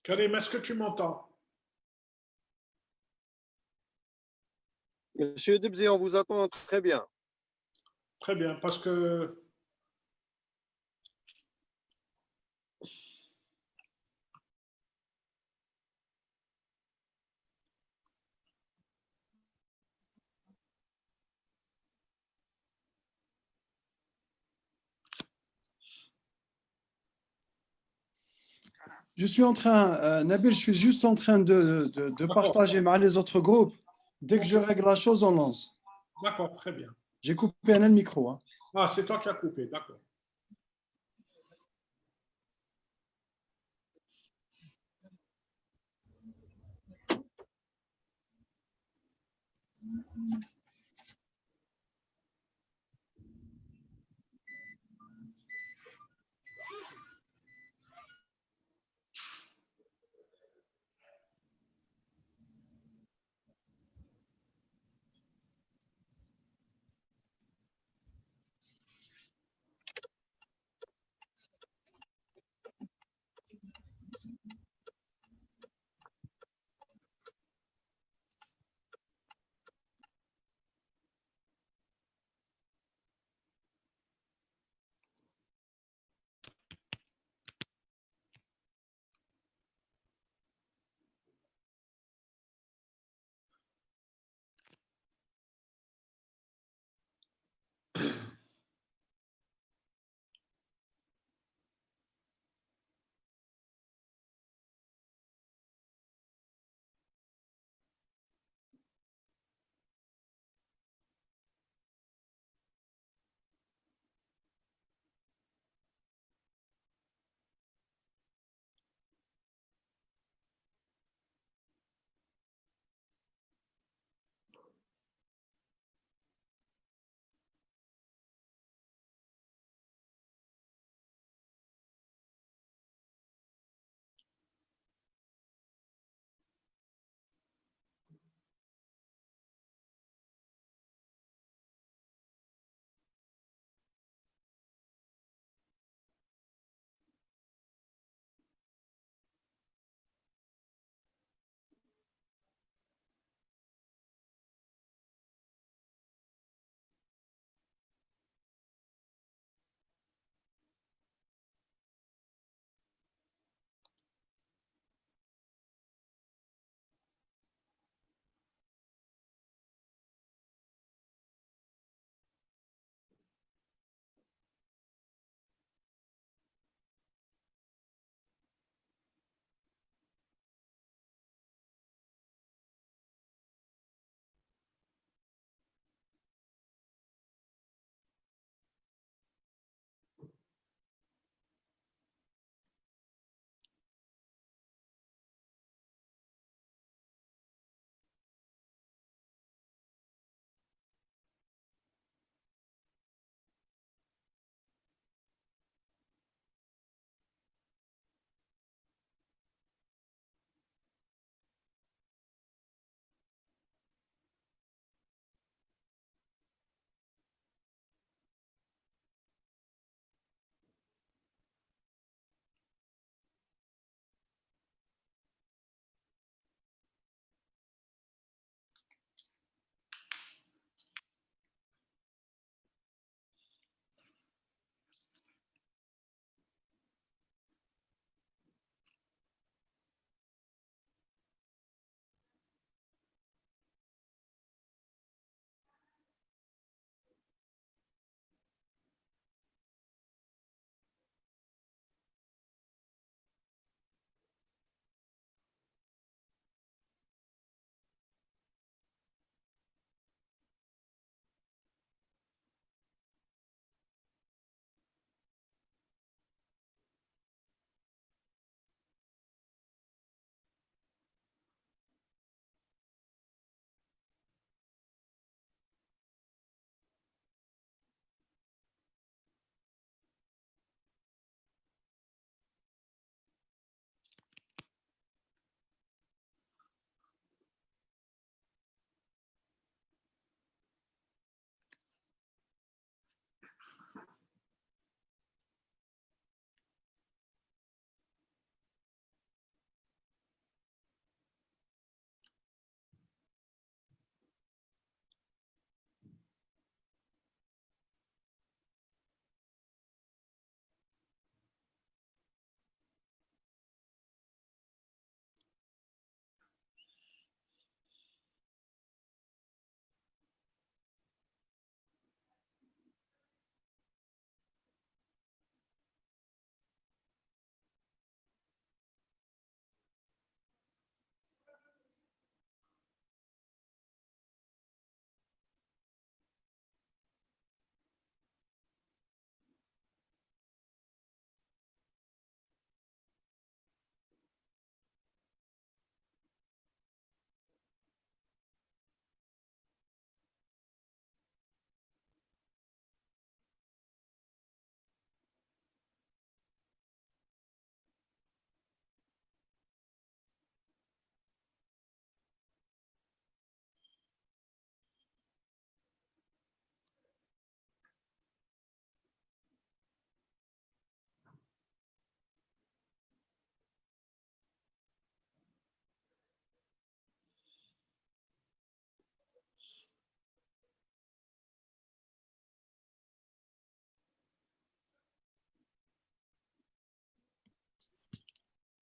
Karim, est-ce que tu m'entends? Monsieur Debzi, on vous attend très bien. Très bien, parce que Je suis en train, Nabil, je suis juste en train de partager avec les autres groupes. Dès que je règle la chose, on lance. d'accord, très bien. J'ai coupé le micro. Hein. Ah, c'est toi qui as coupé, d'accord.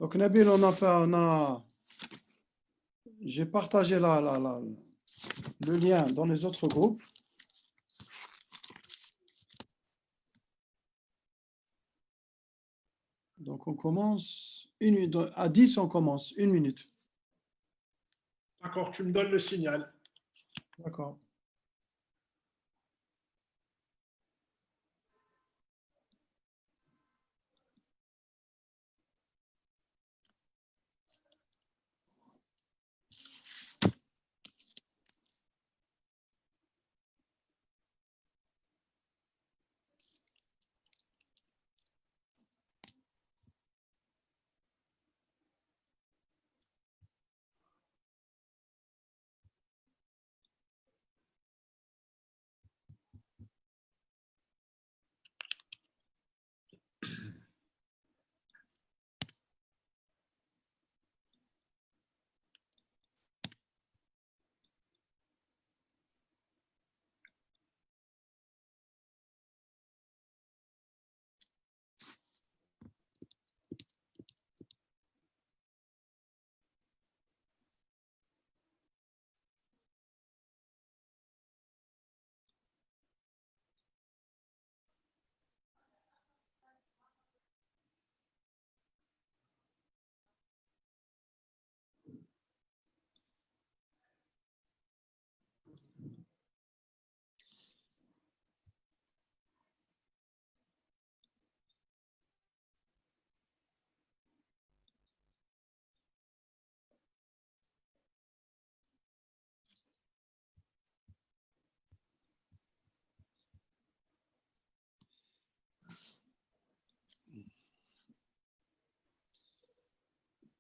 Donc, Nabil, j'ai partagé le lien dans les autres groupes. Donc, on commence à 10, on commence 1 minute. D'accord, tu me donnes le signal. D'accord.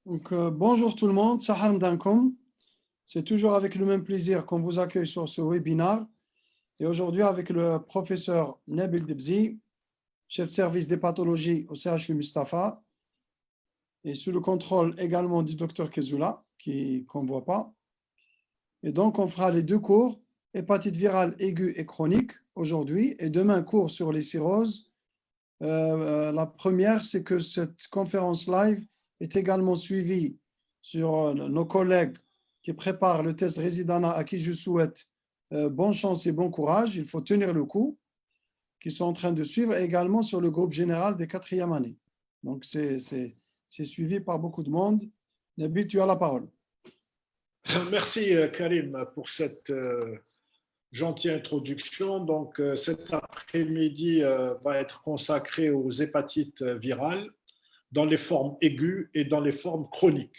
Donc, bonjour tout le monde, Sahar Mdankoum. C'est toujours avec le même plaisir qu'on vous accueille sur ce webinaire. Et aujourd'hui, avec le professeur Nabil Debzi, chef de service des pathologies au CHU Mustapha, et sous le contrôle également du docteur Kezoula, qu'on ne voit pas. Et donc, on fera les 2 cours, hépatite virale aiguë et chronique, aujourd'hui, et demain, cours sur les cirrhoses. La première, c'est que cette conférence live est également suivie sur nos collègues qui préparent le test Résidana, à qui je souhaite bonne chance et bon courage. Il faut tenir le coup, qui sont en train de suivre, et également sur le groupe général des 4e années. Donc, c'est suivi par beaucoup de monde. Nabil, tu as la parole. Merci Karim pour cette gentille introduction. Donc cet après-midi va être consacré aux hépatites virales dans les formes aiguës et dans les formes chroniques.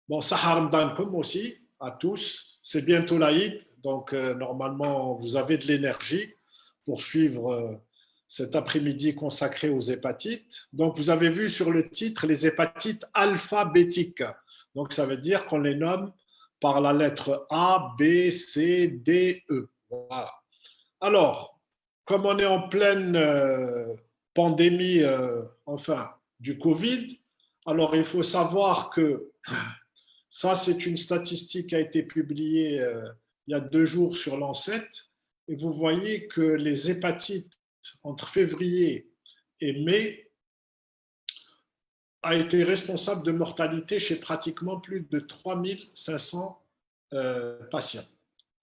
Bon, Sahar Mdankoum aussi, à tous. C'est bientôt l'Aïd, donc normalement vous avez de l'énergie pour suivre cet après-midi consacré aux hépatites. Donc vous avez vu sur le titre les hépatites alphabétiques. Donc ça veut dire qu'on les nomme par la lettre A, B, C, D, E. Voilà. Alors, comme on est en pleine pandémie, du Covid, alors il faut savoir que ça, c'est une statistique qui a été publiée il y a 2 jours sur Lancet, et vous voyez que les hépatites entre février et mai a été responsable de mortalité chez pratiquement plus de 3500 patients,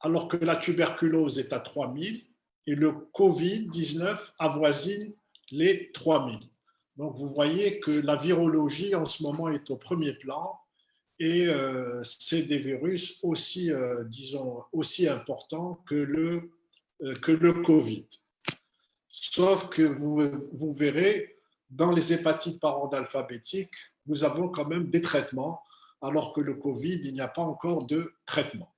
alors que la tuberculose est à 3000 et le Covid-19 avoisine les 3000. Donc vous voyez que la virologie en ce moment est au premier plan, et c'est des virus aussi, aussi importants que le Covid. Sauf que vous verrez, dans les hépatites par ordre alphabétique, nous avons quand même des traitements, alors que le Covid, il n'y a pas encore de traitement.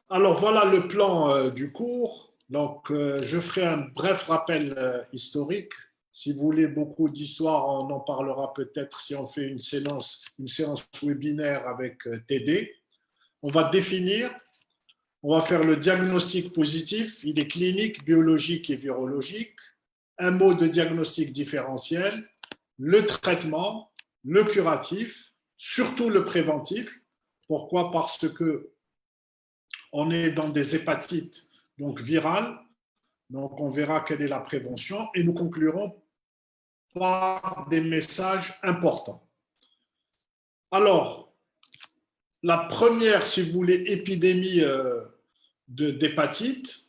Alors voilà le plan du cours. Donc je ferai un bref rappel historique. Si vous voulez beaucoup d'histoire, on en parlera peut-être si on fait une séance webinaire avec TD. On va définir, on va faire le diagnostic positif. Il est clinique, biologique et virologique. Un mot de diagnostic différentiel, le traitement, le curatif, surtout le préventif. Pourquoi? Parce que on est dans des hépatites donc virales. Donc on verra quelle est la prévention et nous conclurons par des messages importants. Alors, la première, si vous voulez, épidémie d'hépatite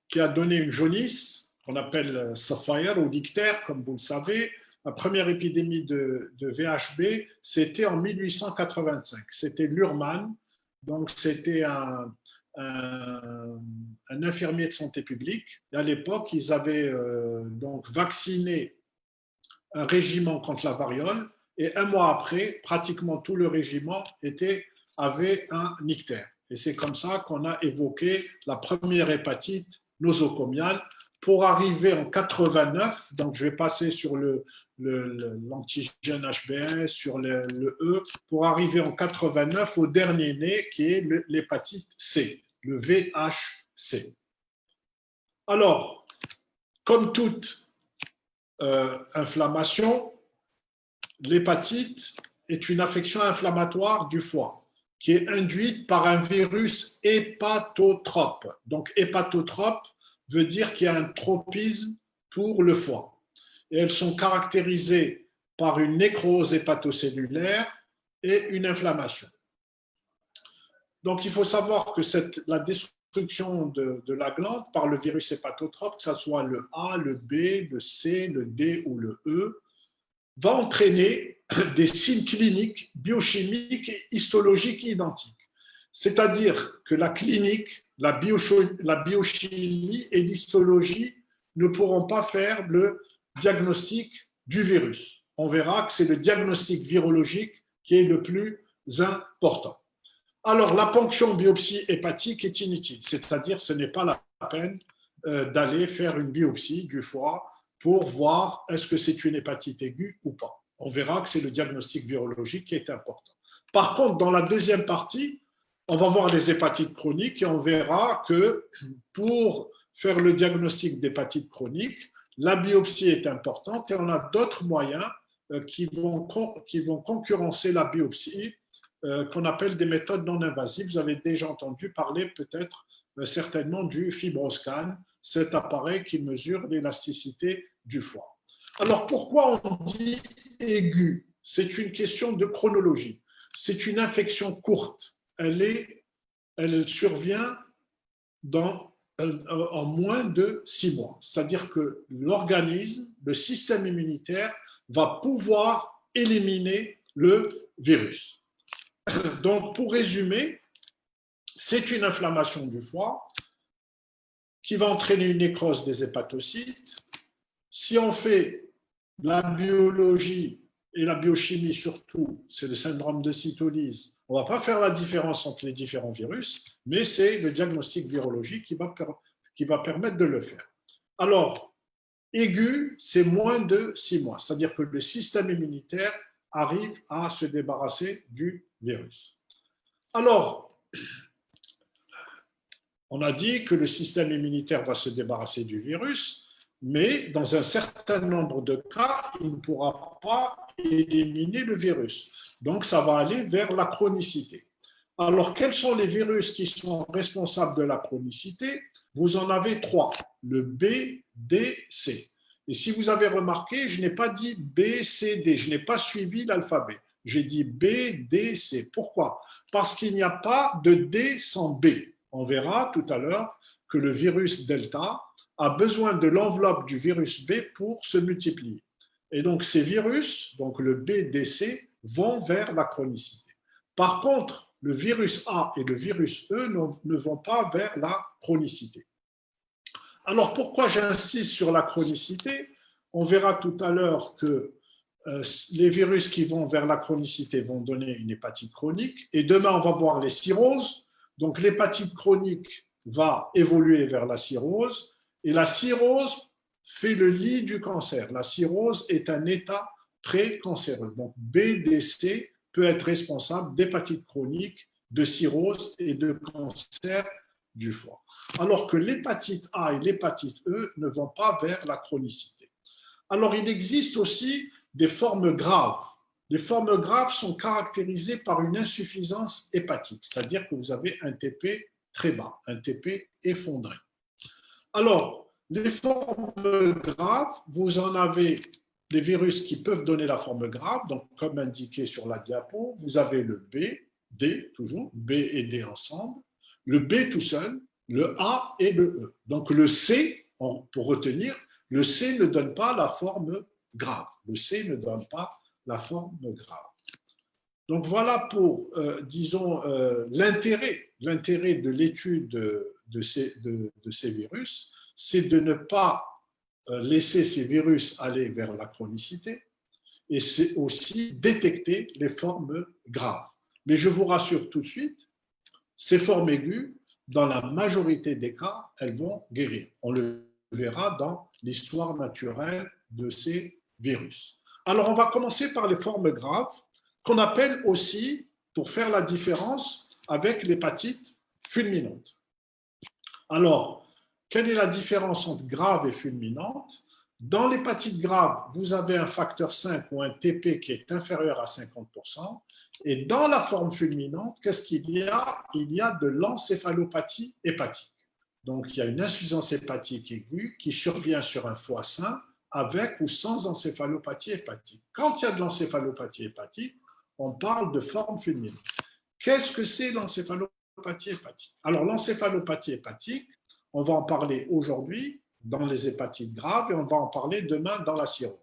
qui a donné une jaunisse, qu'on appelle Sapphire ou dictère, comme vous le savez, la première épidémie de VHB, c'était en 1885. C'était Lurman, donc c'était un infirmier de santé publique. Et à l'époque, ils avaient donc vacciné un régiment contre la variole, et un mois après, pratiquement tout le régiment avait un ictère. Et c'est comme ça qu'on a évoqué la première hépatite nosocomiale pour arriver en 89, donc je vais passer sur l'antigène HBS, sur le E, pour arriver en 89 au dernier né qui est l'hépatite C, le VHC. Alors, comme toute inflammation, l'hépatite est une affection inflammatoire du foie qui est induite par un virus hépatotrope. Donc, hépatotrope veut dire qu'il y a un tropisme pour le foie. Et elles sont caractérisées par une nécrose hépatocellulaire et une inflammation. Donc, il faut savoir que la destruction de la glande par le virus hépatotrope, que ce soit le A, le B, le C, le D ou le E, va entraîner des signes cliniques, biochimiques et histologiques identiques. C'est-à-dire que la clinique, la biochimie et l'histologie ne pourront pas faire le diagnostic du virus. On verra que c'est le diagnostic virologique qui est le plus important. Alors, la ponction biopsie hépatique est inutile, c'est-à-dire que ce n'est pas la peine d'aller faire une biopsie du foie pour voir est-ce que c'est une hépatite aiguë ou pas. On verra que c'est le diagnostic virologique qui est important. Par contre, dans la deuxième partie, on va voir les hépatites chroniques et on verra que pour faire le diagnostic d'hépatite chronique, la biopsie est importante et on a d'autres moyens qui vont concurrencer la biopsie qu'on appelle des méthodes non invasives. Vous avez déjà entendu parler peut-être certainement du FibroScan, cet appareil qui mesure l'élasticité du foie. Alors pourquoi on dit aigu? C'est une question de chronologie. C'est une infection courte. Elle survient en moins de 6 mois. C'est-à-dire que l'organisme, le système immunitaire, va pouvoir éliminer le virus. Donc, pour résumer, c'est une inflammation du foie qui va entraîner une nécrose des hépatocytes. Si on fait la biologie et la biochimie surtout, c'est le syndrome de cytolyse, on ne va pas faire la différence entre les différents virus, mais c'est le diagnostic virologique qui va permettre de le faire. Alors, aigu, c'est moins de 6 mois, c'est-à-dire que le système immunitaire arrive à se débarrasser du virus. Alors, on a dit que le système immunitaire va se débarrasser du virus, mais dans un certain nombre de cas, il ne pourra pas éliminer le virus. Donc, ça va aller vers la chronicité. Alors, quels sont les virus qui sont responsables de la chronicité? Vous en avez 3, le B, D, C. Et si vous avez remarqué, je n'ai pas dit B, C, D, je n'ai pas suivi l'alphabet. J'ai dit B, D, C. Pourquoi? Parce qu'il n'y a pas de D sans B. On verra tout à l'heure que le virus Delta a besoin de l'enveloppe du virus B pour se multiplier. Et donc ces virus, donc le B, D, C, vont vers la chronicité. Par contre, le virus A et le virus E ne vont pas vers la chronicité. Alors pourquoi j'insiste sur la chronicité? On verra tout à l'heure que les virus qui vont vers la chronicité vont donner une hépatite chronique. Et demain, on va voir les cirrhoses. Donc l'hépatite chronique va évoluer vers la cirrhose. Et la cirrhose fait le lit du cancer. La cirrhose est un état précancéreux. Donc BDC peut être responsable d'hépatite chronique, de cirrhose et de cancer du foie. Alors que l'hépatite A et l'hépatite E ne vont pas vers la chronicité. Alors il existe aussi des formes graves. Les formes graves sont caractérisées par une insuffisance hépatique, c'est-à-dire que vous avez un TP très bas, un TP effondré. Alors, les formes graves, vous en avez les virus qui peuvent donner la forme grave, donc comme indiqué sur la diapo, vous avez le B, D toujours, B et D ensemble, le B tout seul, le A et le E. Donc le C, pour retenir, le C ne donne pas la forme grave. Le C ne donne pas la forme grave. Donc voilà pour, disons, l'intérêt de l'étude de ces virus, c'est de ne pas laisser ces virus aller vers la chronicité et c'est aussi détecter les formes graves. Mais je vous rassure tout de suite, ces formes aiguës, dans la majorité des cas, elles vont guérir. On le verra dans l'histoire naturelle de ces virus. Alors, on va commencer par les formes graves, qu'on appelle aussi, pour faire la différence avec l'hépatite fulminante. Alors, quelle est la différence entre grave et fulminante? Dans l'hépatite grave, vous avez un facteur 5 ou un TP qui est inférieur à 50%. Et dans la forme fulminante, qu'est-ce qu'il y a? Il y a de l'encéphalopathie hépatique. Donc, il y a une insuffisance hépatique aiguë qui survient sur un foie sain avec ou sans encéphalopathie hépatique. Quand il y a de l'encéphalopathie hépatique, on parle de forme fulminante. Qu'est-ce que c'est l'encéphalopathie hépatique? Alors, l'encéphalopathie hépatique, on va en parler aujourd'hui dans les hépatites graves et on va en parler demain dans la cirrhose.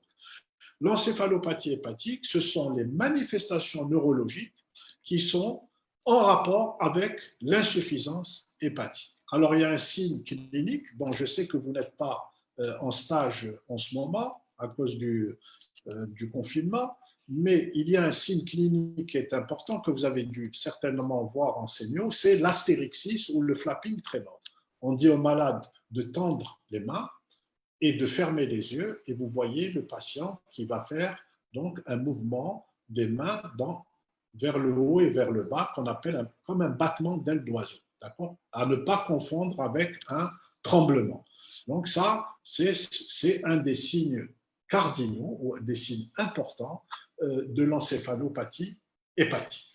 L'encéphalopathie hépatique, ce sont les manifestations neurologiques qui sont en rapport avec l'insuffisance hépatique. Alors, il y a un signe clinique. Bon, je sais que vous n'êtes pas en stage en ce moment à cause du confinement, mais il y a un signe clinique qui est important que vous avez dû certainement voir en sémio, c'est l'astérixis ou le flapping très bas. On dit aux malades de tendre les mains et de fermer les yeux, et vous voyez le patient qui va faire donc un mouvement des mains vers le haut et vers le bas qu'on appelle comme un battement d'aile d'oiseau, d'accord? À ne pas confondre avec un tremblement. Donc ça, c'est un des signes cardinaux ou des signes importants de l'encéphalopathie hépatique.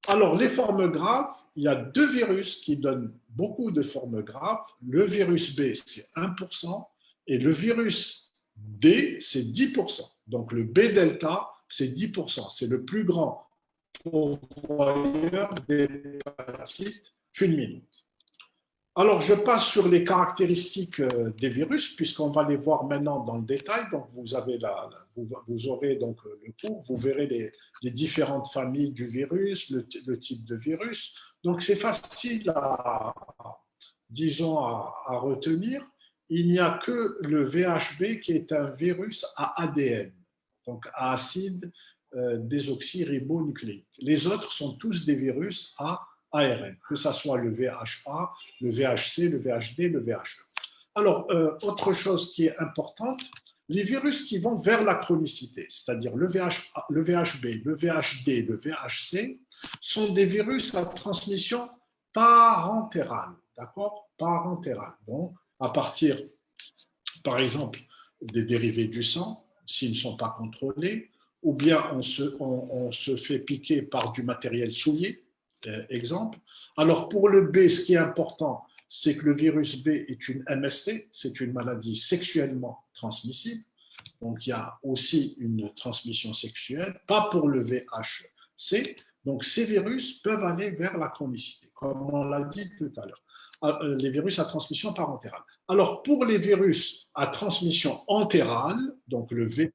Alors, les formes graves, il y a deux virus qui donnent beaucoup de formes graves. Le virus B, c'est 1%, et le virus D, c'est 10%. Donc, le B-delta, c'est 10%. C'est le plus grand pourvoyeur d'hépatite fulminante. Alors, je passe sur les caractéristiques des virus, puisqu'on va les voir maintenant dans le détail. Donc, vous aurez donc le cours, vous verrez les différentes familles du virus, le type de virus. Donc, c'est facile disons, à retenir. Il n'y a que le VHB qui est un virus à ADN, donc à acide désoxyribonucléique. Les autres sont tous des virus à ARN, que ce soit le VHA, le VHC, le VHD, le VHE. Alors, autre chose qui est importante, les virus qui vont vers la chronicité, c'est-à-dire le VHB, le VHD, le VHC, sont des virus à transmission parentérale, d'accord? Parentérale. Donc, à partir, par exemple, des dérivés du sang, s'ils ne sont pas contrôlés, ou bien on se fait piquer par du matériel souillé, exemple. Alors, pour le B, ce qui est important, c'est que le virus B est une MST, c'est une maladie sexuellement transmissible. Donc, il y a aussi une transmission sexuelle, pas pour le VHC. Donc, ces virus peuvent aller vers la chronicité, comme on l'a dit tout à l'heure. Les virus à transmission parentérale. Alors, pour les virus à transmission entérale, donc le V,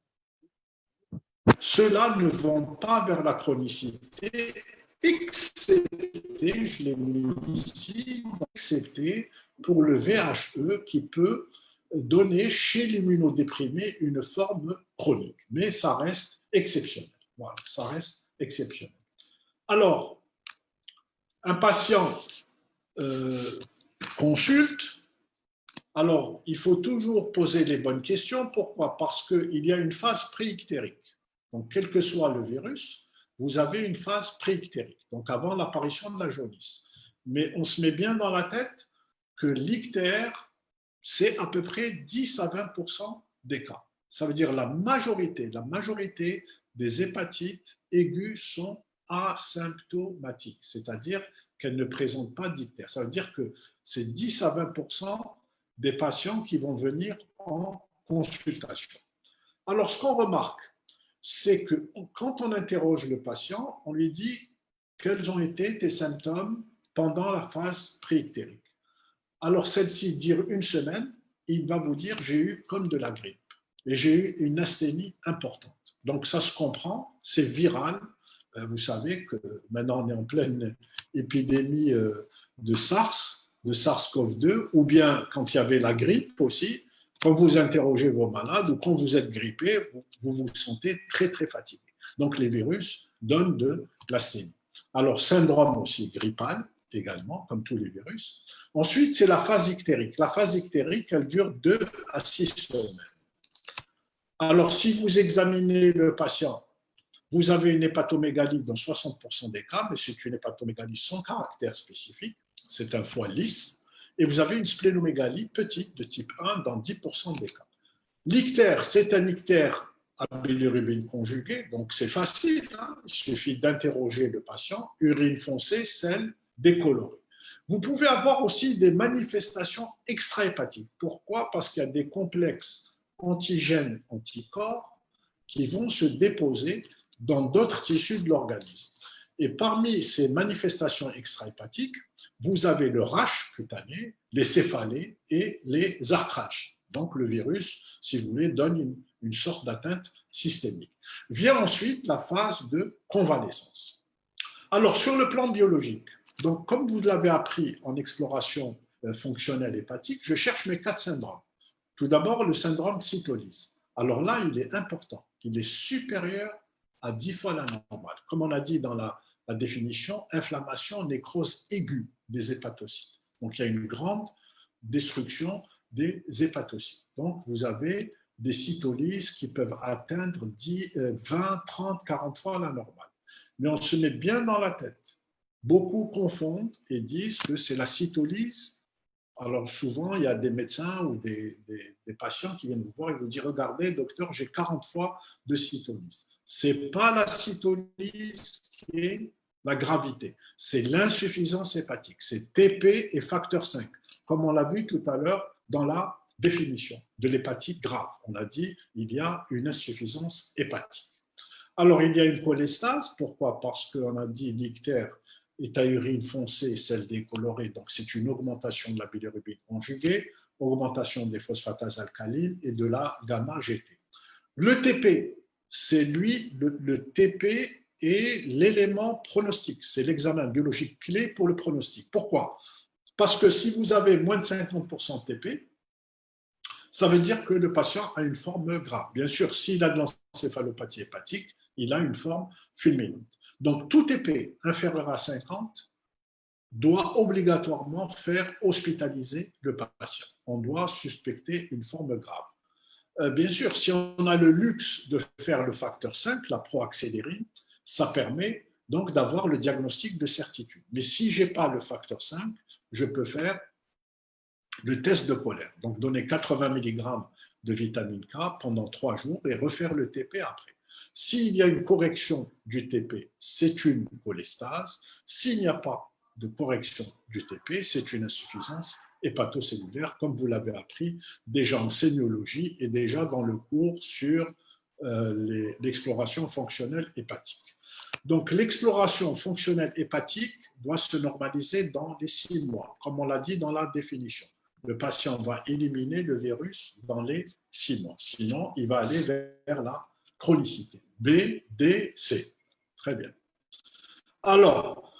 ceux-là ne vont pas vers la chronicité, excepté, je l'ai mis ici, excepté pour le VHE qui peut donner chez l'immunodéprimé une forme chronique. Mais ça reste exceptionnel. Voilà, ça reste exceptionnel. Alors, un patient consulte. Alors, il faut toujours poser les bonnes questions. Pourquoi? Parce qu'il y a une phase préictérique. Donc, quel que soit le virus, vous avez une phase préictérique, donc avant l'apparition de la jaunisse. Mais on se met bien dans la tête que l'ictère, c'est à peu près 10 à 20% des cas. Ça veut dire la majorité des hépatites aiguës sont asymptomatiques, c'est-à-dire qu'elles ne présentent pas d'ictère. Ça veut dire que c'est 10 à 20% des patients qui vont venir en consultation. Alors, ce qu'on remarque, c'est que quand on interroge le patient, on lui dit quels ont été tes symptômes pendant la phase préictérique. Alors, celle-ci dure une semaine, il va vous dire j'ai eu comme de la grippe et j'ai eu une asthénie importante. Donc, ça se comprend, c'est viral. Vous savez que maintenant, on est en pleine épidémie de SARS, de SARS-CoV-2, ou bien quand il y avait la grippe aussi, quand vous interrogez vos malades ou quand vous êtes grippé, vous vous sentez très, très fatigué. Donc, les virus donnent de l'asthénie. Alors, syndrome aussi grippal, également, comme tous les virus. Ensuite, c'est la phase ictérique. La phase ictérique, elle dure 2 à 6 semaines. Alors, si vous examinez le patient, vous avez une hépatomégalie dans 60% des cas, mais c'est une hépatomégalie sans caractère spécifique, c'est un foie lisse, et vous avez une splénomégalie petite de type 1 dans 10% des cas. L'ictère, c'est un ictère à bilirubine conjuguée, donc c'est facile, hein, il suffit d'interroger le patient, urine foncée, sel décoloré. Vous pouvez avoir aussi des manifestations extrahépatiques. Pourquoi? Parce qu'il y a des complexes antigènes-anticorps qui vont se déposer dans d'autres tissus de l'organisme. Et parmi ces manifestations extrahépatiques, vous avez le rash cutané, les céphalées et les arthralgies. Donc le virus, si vous voulez, donne une sorte d'atteinte systémique. Vient ensuite la phase de convalescence. Alors sur le plan biologique, donc comme vous l'avez appris en exploration fonctionnelle hépatique, je cherche mes 4 syndromes. Tout d'abord, le syndrome cytolyse. Alors là, il est important. Il est supérieur à 10 fois la normale. Comme on a dit dans la définition, inflammation, nécrose aiguë des hépatocytes. Donc, il y a une grande destruction des hépatocytes. Donc, vous avez des cytolyses qui peuvent atteindre 10, 20, 30, 40 fois la normale. Mais on se met bien dans la tête. Beaucoup confondent et disent que c'est la cytolyse. Alors souvent, il y a des médecins ou des patients qui viennent vous voir et vous disent « Regardez, docteur, j'ai 40 fois de cytolyse ». Ce n'est pas la cytolyse qui est la gravité, c'est l'insuffisance hépatique, c'est TP et facteur 5, comme on l'a vu tout à l'heure dans la définition de l'hépatite grave. On a dit il y a une insuffisance hépatique. Alors, il y a une cholestase. Pourquoi? Parce qu'on a dit l'ictère est à urine foncée, celle décolorée, donc c'est une augmentation de la bilirubine conjuguée, augmentation des phosphatases alcalines et de la gamma-GT. Le TP, c'est lui, le TP est l'élément pronostic, c'est l'examen biologique clé pour le pronostic. Pourquoi? Parce que si vous avez moins de 50% de TP, ça veut dire que le patient a une forme grave. Bien sûr, s'il a de l'encéphalopathie hépatique, il a une forme fulminante. Donc, tout TP inférieur à 50 doit obligatoirement faire hospitaliser le patient. On doit suspecter une forme grave. Bien sûr, si on a le luxe de faire le facteur 5, la proaccélérine, ça permet donc d'avoir le diagnostic de certitude. Mais si je n'ai pas le facteur 5, je peux faire le test de colère, donc donner 80 mg de vitamine K pendant 3 jours et refaire le TP après. S'il y a une correction du TP, c'est une cholestase. S'il n'y a pas de correction du TP, c'est une insuffisance hépatocellulaire, comme vous l'avez appris déjà en sémiologie et déjà dans le cours sur l'exploration fonctionnelle hépatique. Donc, l'exploration fonctionnelle hépatique doit se normaliser dans les 6 mois, comme on l'a dit dans la définition. Le patient va éliminer le virus dans les 6 mois. Sinon, il va aller vers la chronicité. B, D, C. Très bien. Alors,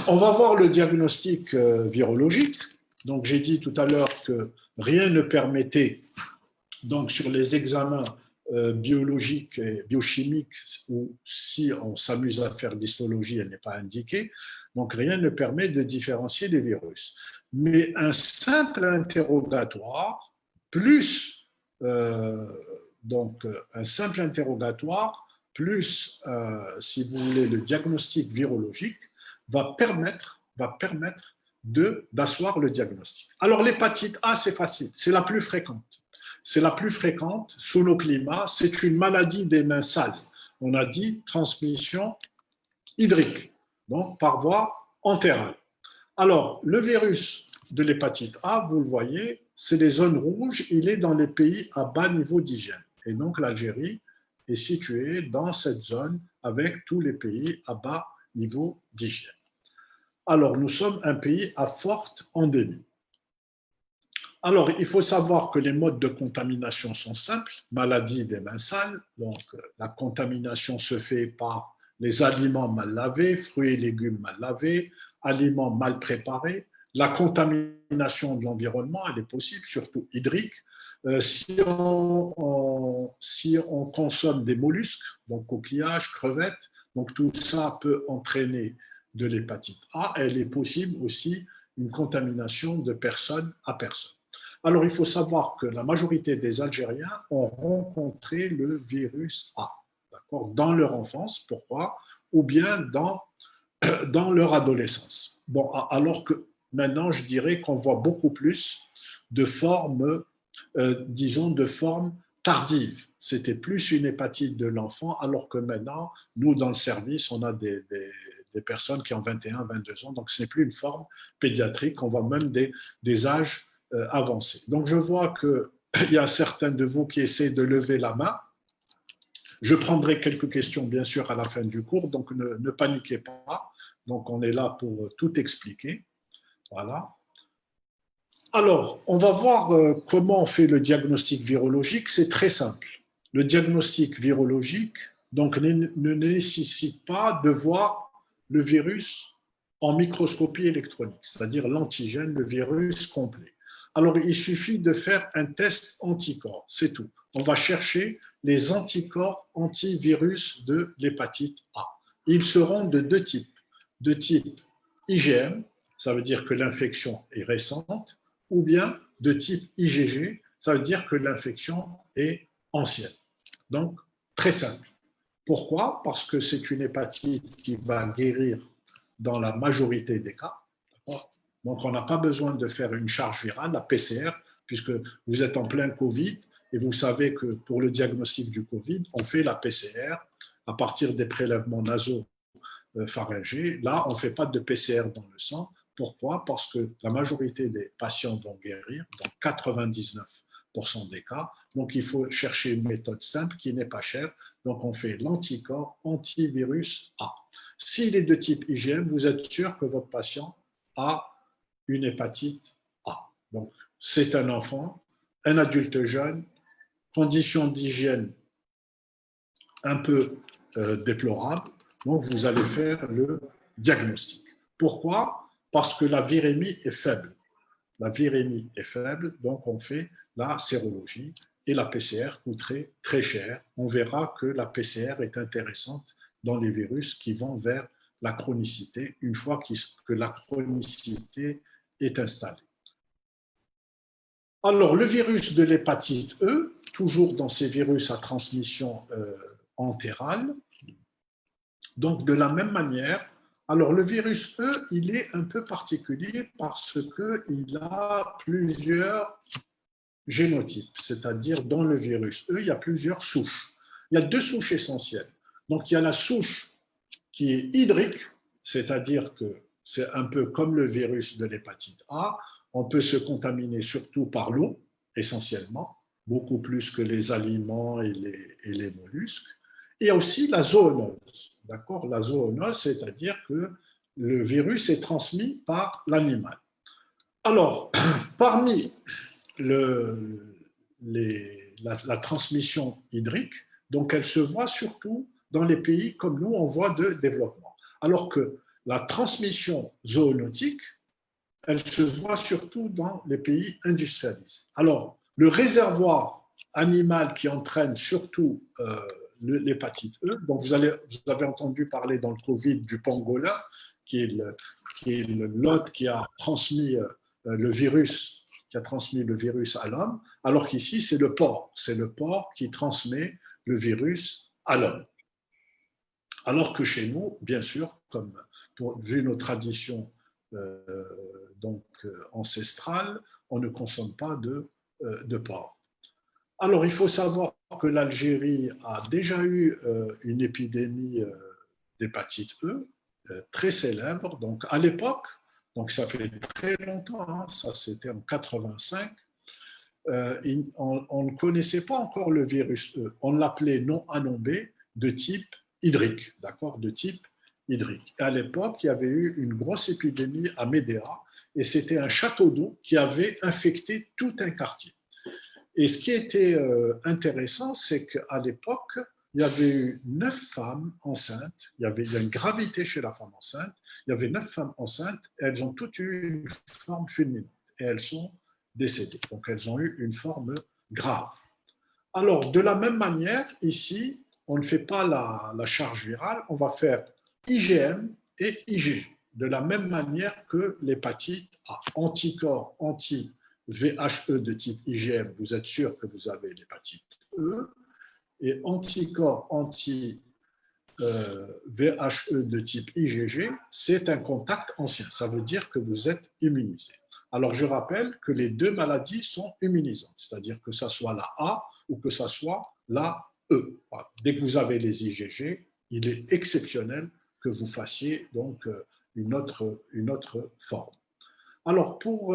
on va voir le diagnostic virologique. Donc, j'ai dit tout à l'heure que rien ne permettait, donc sur les examens biologiques et biochimiques, ou si on s'amuse à faire d'histologie, elle n'est pas indiquée. Donc, rien ne permet de différencier les virus. Mais un simple interrogatoire, plus un simple interrogatoire, plus, si vous voulez, le diagnostic virologique, va permettre d'asseoir le diagnostic. Alors, l'hépatite A, c'est facile, c'est la plus fréquente. C'est la plus fréquente sous nos climats. C'est une maladie des mains sales. On a dit transmission hydrique, donc par voie entérale. Alors, le virus de l'hépatite A, vous le voyez, c'est les zones rouges. Il est dans les pays à bas niveau d'hygiène. Et donc l'Algérie est située dans cette zone avec tous les pays à bas niveau d'hygiène. Alors, nous sommes un pays à forte endémie. Alors, il faut savoir que les modes de contamination sont simples. Maladie des mains sales, donc la contamination se fait par les aliments mal lavés, fruits et légumes mal lavés, aliments mal préparés. La contamination de l'environnement, elle est possible, surtout hydrique. Si on consomme des mollusques, donc coquillages, crevettes, donc tout ça peut entraîner de l'hépatite A. Elle est possible aussi une contamination de personne à personne. Alors, il faut savoir que la majorité des Algériens ont rencontré le virus A, dans leur enfance, pourquoi? Ou bien dans leur adolescence. Bon, alors que maintenant, je dirais qu'on voit beaucoup plus de formes, disons, de formes tardives. C'était plus une hépatite de l'enfant, alors que maintenant, nous, dans le service, on a des personnes qui ont 21, 22 ans, donc ce n'est plus une forme pédiatrique, on voit même des âges avancés. Donc, je vois qu'il y a certains de vous qui essaient de lever la main. Je prendrai quelques questions, bien sûr, à la fin du cours, donc ne paniquez pas. Donc, on est là pour tout expliquer. Voilà. Alors, on va voir comment on fait le diagnostic virologique. C'est très simple. Le diagnostic virologique donc, ne nécessite pas de voir le virus en microscopie électronique, c'est-à-dire l'antigène, le virus complet. Alors, il suffit de faire un test anticorps, c'est tout. On va chercher les anticorps antivirus de l'hépatite A. Ils seront de deux types. De type IgM, ça veut dire que l'infection est récente, ou bien de type IgG, ça veut dire que l'infection est ancienne. Donc, très simple. Pourquoi? Parce que c'est une hépatite qui va guérir dans la majorité des cas. Donc, on n'a pas besoin de faire une charge virale, la PCR, puisque vous êtes en plein Covid et vous savez que pour le diagnostic du Covid, on fait la PCR à partir des prélèvements nasopharyngés. Là, on ne fait pas de PCR dans le sang. Pourquoi? Parce que la majorité des patients vont guérir, dans 99% des cas. Donc, il faut chercher une méthode simple qui n'est pas chère. Donc, on fait l'anticorps antivirus A. S'il est de type IgM, vous êtes sûr que votre patient a une hépatite A. Donc, c'est un enfant, un adulte jeune, conditions d'hygiène un peu déplorables. Donc, vous allez faire le diagnostic. Pourquoi? Parce que la virémie est faible. La virémie est faible, donc on fait la sérologie et la PCR coûterait très cher. On verra que la PCR est intéressante dans les virus qui vont vers la chronicité une fois que la chronicité est installée. Alors, le virus de l'hépatite E, toujours dans ces virus à transmission entérale, donc de la même manière, alors le virus E, il est un peu particulier parce qu'il a plusieurs génotypes, c'est-à-dire dans le virus E, il y a plusieurs souches. Il y a deux souches essentielles. Donc il y a la souche qui est hydrique, c'est-à-dire que c'est un peu comme le virus de l'hépatite A, on peut se contaminer surtout par l'eau, essentiellement, beaucoup plus que les aliments et les mollusques. Et il y a aussi la zoonose. D'accord? La zoonose, c'est-à-dire que le virus est transmis par l'animal. Alors, parmi la transmission hydrique, donc elle se voit surtout dans les pays comme nous, en voie de développement. Alors que la transmission zoonotique, elle se voit surtout dans les pays industrialisés. Alors, le réservoir animal qui entraîne surtout l'hépatite E, donc vous avez entendu parler dans le Covid du pangolin, qui est l'hôte qui a transmis le virus à l'homme, alors qu'ici, c'est le porc. C'est le porc qui transmet le virus à l'homme. Alors que chez nous, bien sûr, vu nos traditions ancestrales, on ne consomme pas de porc. Alors, il faut savoir que l'Algérie a déjà eu une épidémie d'hépatite E très célèbre. Donc, à l'époque, donc ça fait très longtemps, hein, ça c'était en 85, on ne connaissait pas encore le virus E. On l'appelait non A non B de type hydrique, d'accord, de type hydrique. Et à l'époque, il y avait eu une grosse épidémie à Médéa et c'était un château d'eau qui avait infecté tout un quartier. Et ce qui était intéressant, c'est qu'à l'époque, il y avait eu 9 femmes enceintes, il y a une gravité chez la femme enceinte, il y avait 9 femmes enceintes, et elles ont toutes eu une forme fulminante, et elles sont décédées. Donc elles ont eu une forme grave. Alors, de la même manière, ici, on ne fait pas la charge virale, on va faire IgM et IgG, de la même manière que l'hépatite A. Anticorps anti-VHE de type IgM, vous êtes sûr que vous avez l'hépatite E, et anticorps anti-VHE de type IgG, c'est un contact ancien, ça veut dire que vous êtes immunisé. Alors, je rappelle que les deux maladies sont immunisantes, c'est-à-dire que ça soit la A ou que ça soit la E. Dès que vous avez les IgG, il est exceptionnel que vous fassiez donc une autre forme. Alors, pour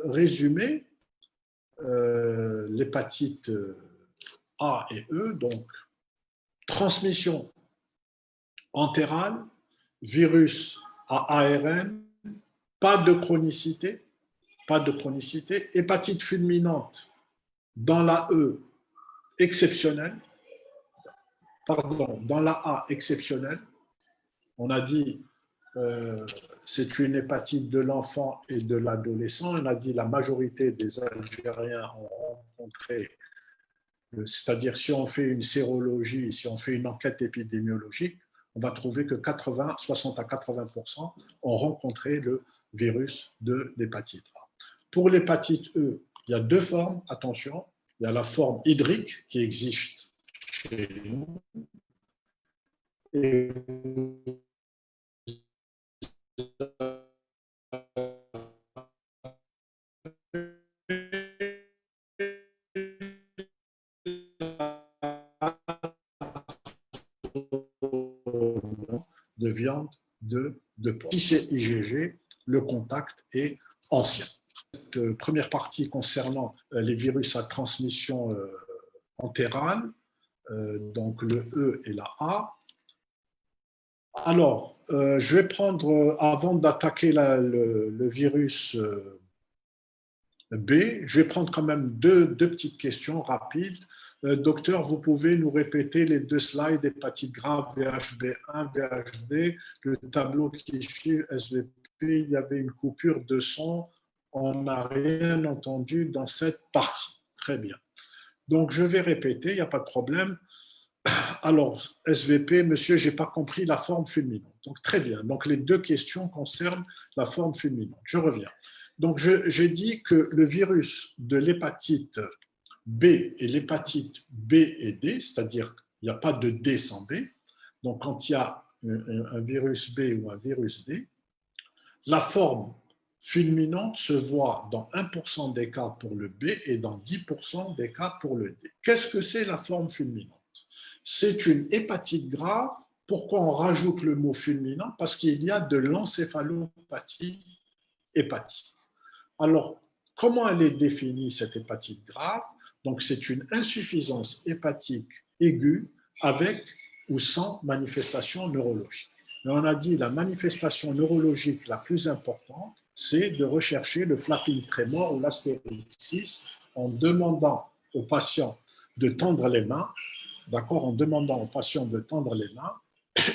résumer, l'hépatite A et E, donc transmission entérale, virus à ARN, pas de chronicité, hépatite fulminante dans la E exceptionnelle, dans la A exceptionnelle. On a dit c'est une hépatite de l'enfant et de l'adolescent. On a dit la majorité des Algériens ont rencontré, c'est-à-dire si on fait une sérologie, si on fait une enquête épidémiologique, on va trouver que 60 à 80% ont rencontré le virus de l'hépatite A. Pour l'hépatite E, il y a deux formes, attention. Il y a la forme hydrique qui existe chez nous. Et de viande de porc. Si c'est IgG, le contact est ancien. Cette première partie concernant les virus à transmission entérale, donc le E et la A. Alors, je vais prendre, avant d'attaquer le virus B, je vais prendre quand même deux petites questions rapides. Docteur, vous pouvez nous répéter les deux slides, hépatite grave, VHB1, VHD, le tableau qui suit, SVP, il y avait une coupure de son, on n'a rien entendu dans cette partie. Très bien. Donc, je vais répéter, il n'y a pas de problème. Alors, SVP, monsieur, je n'ai pas compris la forme fulminante. Donc, très bien. Donc, les deux questions concernent la forme fulminante. Je reviens. Donc, j'ai dit que le virus de l'hépatite B et l'hépatite B et D, c'est-à-dire qu'il n'y a pas de D sans B. Donc, quand il y a un virus B ou un virus D, la forme fulminante se voit dans 1% des cas pour le B et dans 10% des cas pour le D. Qu'est-ce que c'est la forme fulminante? C'est une hépatite grave. Pourquoi on rajoute le mot fulminant? Parce qu'il y a de l'encéphalopathie hépatique. Alors, comment elle est définie, cette hépatite grave? Donc, c'est une insuffisance hépatique aiguë avec ou sans manifestation neurologique. Mais on a dit la manifestation neurologique la plus importante, c'est de rechercher le flapping tremor ou l'astérixis en demandant aux patients de tendre les mains, d'accord, en demandant aux patients de tendre les mains,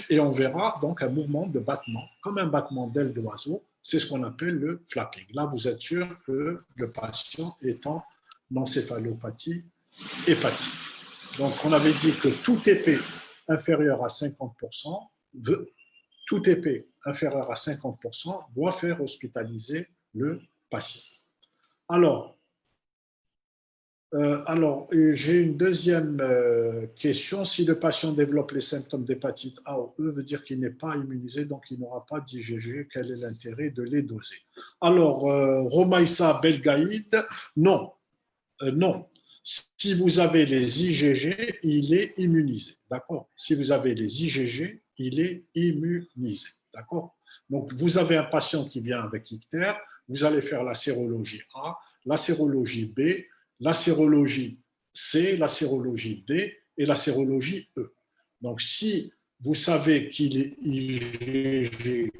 et on verra donc un mouvement de battement, comme un battement d'aile d'oiseau. C'est ce qu'on appelle le flapping. Là, vous êtes sûr que le patient est en encéphalopathie hépatique. Donc, on avait dit que tout épée inférieur à 50%, tout épée inférieur à 50% doit faire hospitaliser le patient. Alors, j'ai une deuxième question. Si le patient développe les symptômes d'hépatite A ou E, veut dire qu'il n'est pas immunisé, donc il n'aura pas d'IgG. Quel est l'intérêt de les doser? Alors, Romaïssa Belgaïd, non. Non. Si vous avez les IgG, il est immunisé. D'accord? Si vous avez les IgG, il est immunisé. D'accord? Donc, vous avez un patient qui vient avec ictère, vous allez faire la sérologie A, la sérologie B. la sérologie C, la sérologie D et la sérologie E. Donc, si vous savez qu'il est IgG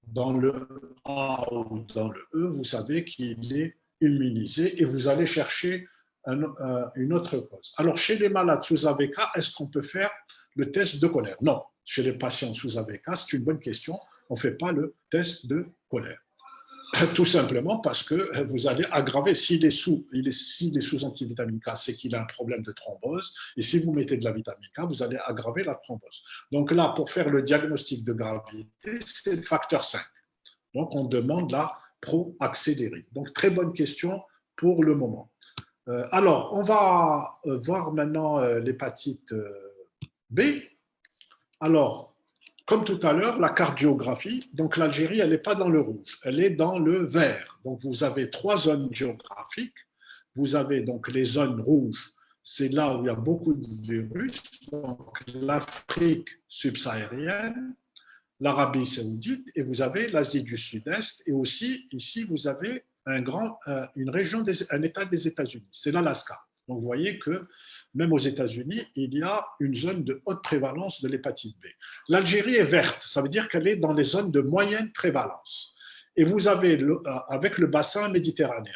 dans le A ou dans le E, vous savez qu'il est immunisé et vous allez chercher une autre cause. Alors, chez les malades sous AVK, est-ce qu'on peut faire le test de colère? Non. Chez les patients sous AVK, c'est une bonne question. On ne fait pas le test de colère. Tout simplement parce que vous allez aggraver. S'il est sous antivitamine K, c'est qu'il a un problème de thrombose. Et si vous mettez de la vitamine K, vous allez aggraver la thrombose. Donc là, pour faire le diagnostic de gravité, c'est le facteur 5. Donc on demande la pro-accélérine. Donc très bonne question pour le moment. Alors, on va voir maintenant l'hépatite B. Alors, comme tout à l'heure, la carte géographie, donc l'Algérie, elle n'est pas dans le rouge, elle est dans le vert. Donc vous avez 3 zones géographiques. Vous avez donc les zones rouges, c'est là où il y a beaucoup de virus, donc l'Afrique subsaharienne, l'Arabie saoudite, et vous avez l'Asie du Sud-Est, et aussi ici vous avez une région, un État des États-Unis, c'est l'Alaska. Donc vous voyez que même aux États-Unis, il y a une zone de haute prévalence de l'hépatite B. L'Algérie est verte, ça veut dire qu'elle est dans les zones de moyenne prévalence. Et vous avez, avec le bassin méditerranéen,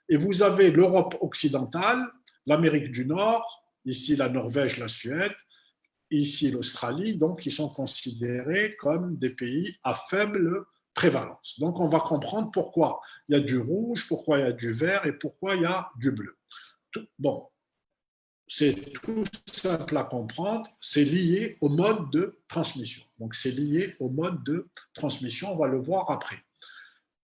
et vous avez l'Europe occidentale, l'Amérique du Nord, ici la Norvège, la Suède, ici l'Australie, donc qui sont considérés comme des pays à faible prévalence. Donc on va comprendre pourquoi il y a du rouge, pourquoi il y a du vert et pourquoi il y a du bleu. Bon, c'est tout simple à comprendre, c'est lié au mode de transmission. Donc c'est lié au mode de transmission, on va le voir après.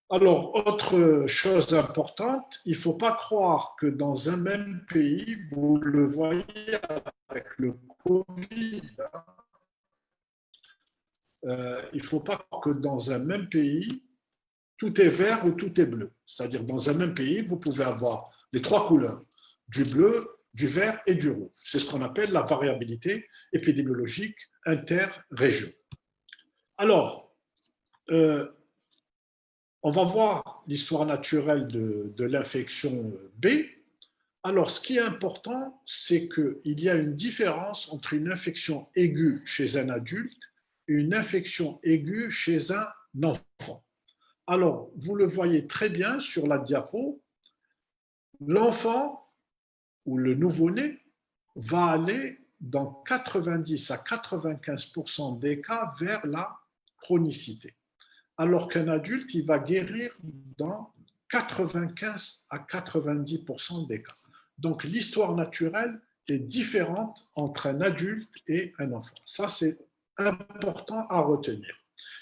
Alors, autre chose importante, il ne faut pas croire que dans un même pays, vous le voyez avec le Covid, il ne faut pas croire que dans un même pays, tout est vert ou tout est bleu. C'est-à-dire, dans un même pays, vous pouvez avoir les 3 couleurs, du bleu, du vert et du rouge. C'est ce qu'on appelle la variabilité épidémiologique interrégion. Alors, on va voir l'histoire naturelle de l'infection B. Alors, ce qui est important, c'est qu'il y a une différence entre une infection aiguë chez un adulte et une infection aiguë chez un enfant. Alors, vous le voyez très bien sur la diapo, l'enfant ou le nouveau-né va aller dans 90 à 95% des cas vers la chronicité, alors qu'un adulte, il va guérir dans 95 à 90% des cas. Donc, l'histoire naturelle est différente entre un adulte et un enfant. Ça, c'est important à retenir.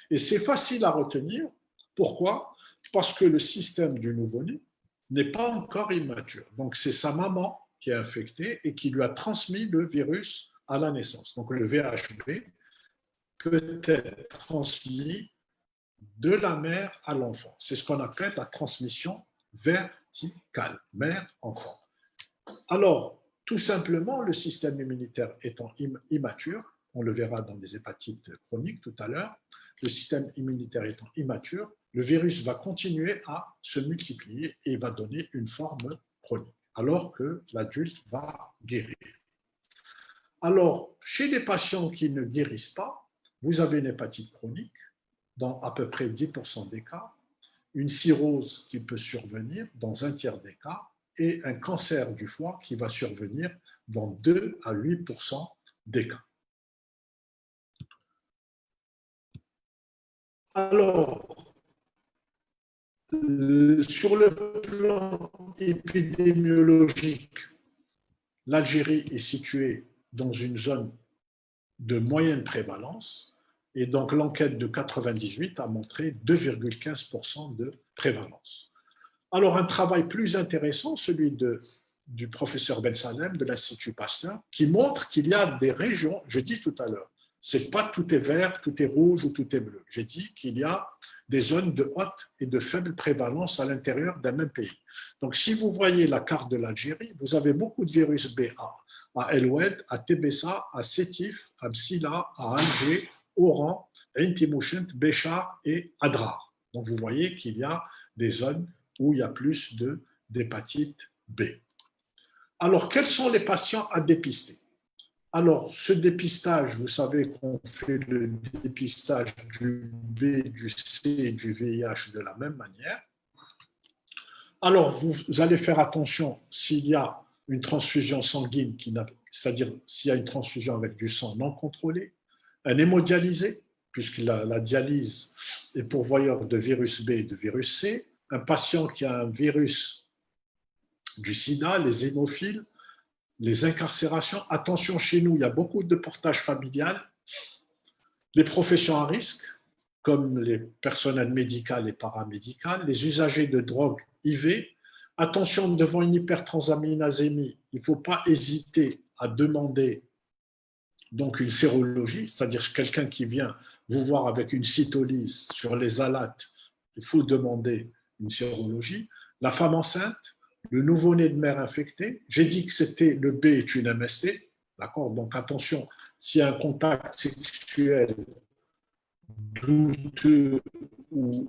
Et c'est facile à retenir. Pourquoi? Parce que le système du nouveau-né n'est pas encore immature. Donc, c'est sa maman qui est infectée et qui lui a transmis le virus à la naissance. Donc, le VHB peut être transmis de la mère à l'enfant. C'est ce qu'on appelle la transmission verticale, mère-enfant. Alors, tout simplement, le système immunitaire étant immature, on le verra dans les hépatites chroniques tout à l'heure, le système immunitaire étant immature, le virus va continuer à se multiplier et va donner une forme chronique, alors que l'adulte va guérir. Alors, chez les patients qui ne guérissent pas, vous avez une hépatite chronique, dans à peu près 10% des cas, une cirrhose qui peut survenir dans un tiers des cas, et un cancer du foie qui va survenir dans 2 à 8% des cas. Alors, sur le plan épidémiologique, l'Algérie est située dans une zone de moyenne prévalence, et donc l'enquête de 98 a montré 2,15% de prévalence. Alors un travail plus intéressant, celui du professeur Ben Salem de l'Institut Pasteur, qui montre qu'il y a des régions, je dis tout à l'heure, c'est pas tout est vert, tout est rouge ou tout est bleu. J'ai dit qu'il y a des zones de haute et de faible prévalence à l'intérieur d'un même pays. Donc si vous voyez la carte de l'Algérie, vous avez beaucoup de virus B à El Oued, à Tébessa, à Sétif, à Bsila, à Alger, Oran, Intimouchent, Béchar et Adrar. Donc vous voyez qu'il y a des zones où il y a plus d'hépatite B. Alors, quels sont les patients à dépister? Alors, ce dépistage, vous savez qu'on fait le dépistage du B, du C et du VIH de la même manière. Alors, vous allez faire attention s'il y a une transfusion sanguine, c'est-à-dire s'il y a une transfusion avec du sang non contrôlé, un hémodialysé, puisque la dialyse est pourvoyeur de virus B et de virus C, un patient qui a un virus du sida, les hémophiles, les incarcérations. Attention, chez nous, il y a beaucoup de portage familial, les professions à risque, comme les personnels médicales et paramédicales, les usagers de drogue IV. Attention, devant une hypertransaminasémie, il ne faut pas hésiter à demander donc une sérologie, c'est-à-dire quelqu'un qui vient vous voir avec une cytolyse sur les alates, il faut demander une sérologie. La femme enceinte, le nouveau-né de mère infectée, j'ai dit que c'était le B est une MST, d'accord? Donc attention, s'il y a un contact sexuel douteux ou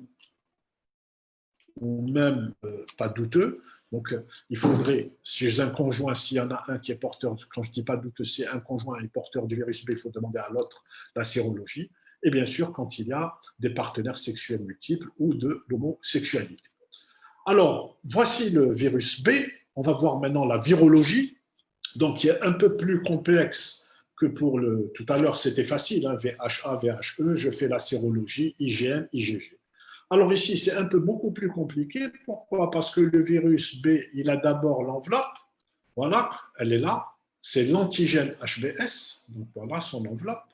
même pas douteux, donc il faudrait, chez un conjoint, s'il y en a un qui est porteur, quand je ne dis pas douteux, c'est un conjoint est porteur du virus B, il faut demander à l'autre la sérologie. Et bien sûr, quand il y a des partenaires sexuels multiples ou de l'homosexualité. Alors, voici le virus B. On va voir maintenant la virologie, donc qui est un peu plus complexe que pour le. Tout à l'heure, c'était facile, hein, VHA, VHE, je fais la sérologie, IgM, IgG. Alors ici, c'est un peu beaucoup plus compliqué. Pourquoi? Parce que le virus B, il a d'abord l'enveloppe. Voilà, elle est là. C'est l'antigène HBS. Donc voilà son enveloppe.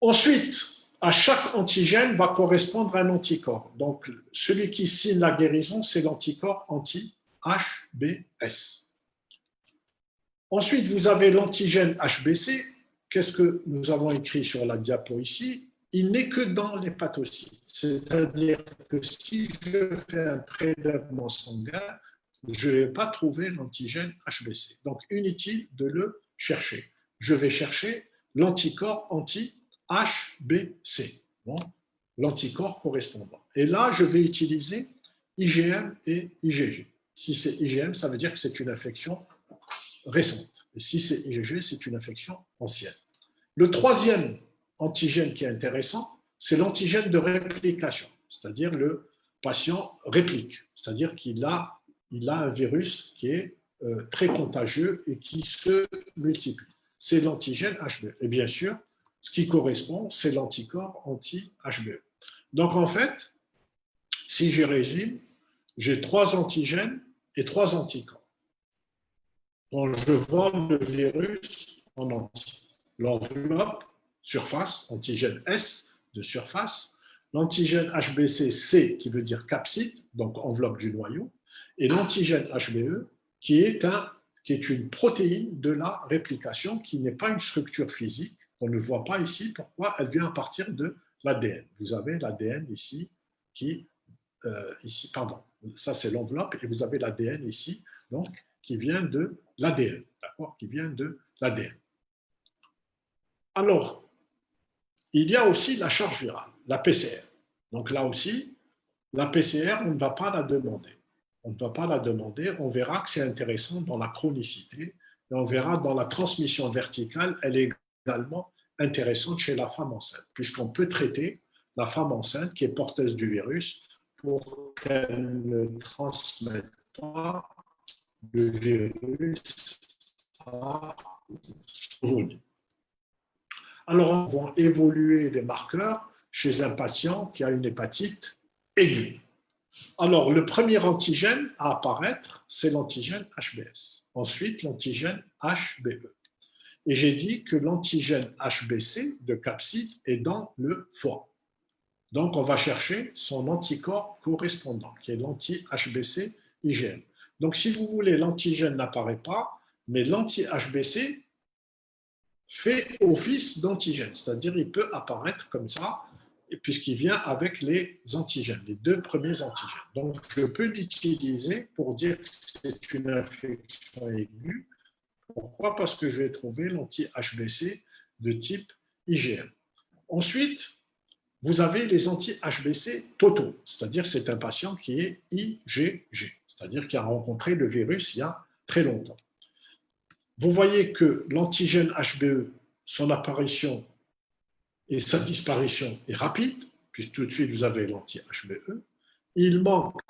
Ensuite, à chaque antigène va correspondre un anticorps. Donc celui qui signe la guérison, c'est l'anticorps anti-HBS. Ensuite, vous avez l'antigène HBC. Qu'est-ce que nous avons écrit sur la diapo ici? Il n'est que dans l'hépatocyte. C'est-à-dire que si je fais un prélèvement sanguin, je ne vais pas trouver l'antigène HBC. Donc, inutile de le chercher. Je vais chercher l'anticorps anti-HBC, bon, l'anticorps correspondant. Et là, je vais utiliser IgM et IgG. Si c'est IgM, ça veut dire que c'est une infection récente. Et si c'est IgG, c'est une infection ancienne. Le troisième antigène qui est intéressant, c'est l'antigène de réplication, c'est-à-dire le patient réplique, c'est-à-dire qu'il a un virus qui est très contagieux et qui se multiplie. C'est l'antigène HBE. Et bien sûr, ce qui correspond, c'est l'anticorps anti-HBE. Donc en fait, si je résume, j'ai 3 antigènes et 3 anticorps. Donc je vois le virus en entier. L'enveloppe, surface, antigène S de surface, l'antigène HBC-C qui veut dire capside, donc enveloppe du noyau, et l'antigène HBE qui est une protéine de la réplication qui n'est pas une structure physique, on ne voit pas ici. Pourquoi? Elle vient à partir de l'ADN. Vous avez l'ADN ici pardon, ça c'est l'enveloppe et vous avez l'ADN ici, donc qui vient de l'ADN, d'accord, qui vient de l'ADN. Alors, il y a aussi la charge virale, la PCR. Donc là aussi, la PCR, on ne va pas la demander. On ne va pas la demander. On verra que c'est intéressant dans la chronicité et on verra dans la transmission verticale, elle est également intéressante chez la femme enceinte, puisqu'on peut traiter la femme enceinte qui est porteuse du virus pour qu'elle ne transmette pas le virus à son. Alors, on va évoluer les marqueurs chez un patient qui a une hépatite aiguë. Alors, le premier antigène à apparaître, c'est l'antigène HBS. Ensuite, l'antigène HBE. Et j'ai dit que l'antigène HBC de capside est dans le foie. Donc, on va chercher son anticorps correspondant, qui est l'anti-HBC IgM. Donc, si vous voulez, l'antigène n'apparaît pas, mais l'anti-HBC fait office d'antigène, c'est-à-dire il peut apparaître comme ça, puisqu'il vient avec les antigènes, les 2 premiers antigènes. Donc, je peux l'utiliser pour dire que c'est une infection aiguë. Pourquoi? Parce que je vais trouver l'anti-HBC de type IgM. Ensuite, vous avez les anti-HBC totaux, c'est-à-dire c'est un patient qui est IgG, c'est-à-dire qui a rencontré le virus il y a très longtemps. Vous voyez que l'antigène HBE, son apparition et sa disparition est rapide, puisque tout de suite vous avez l'anti-HBE. Il manque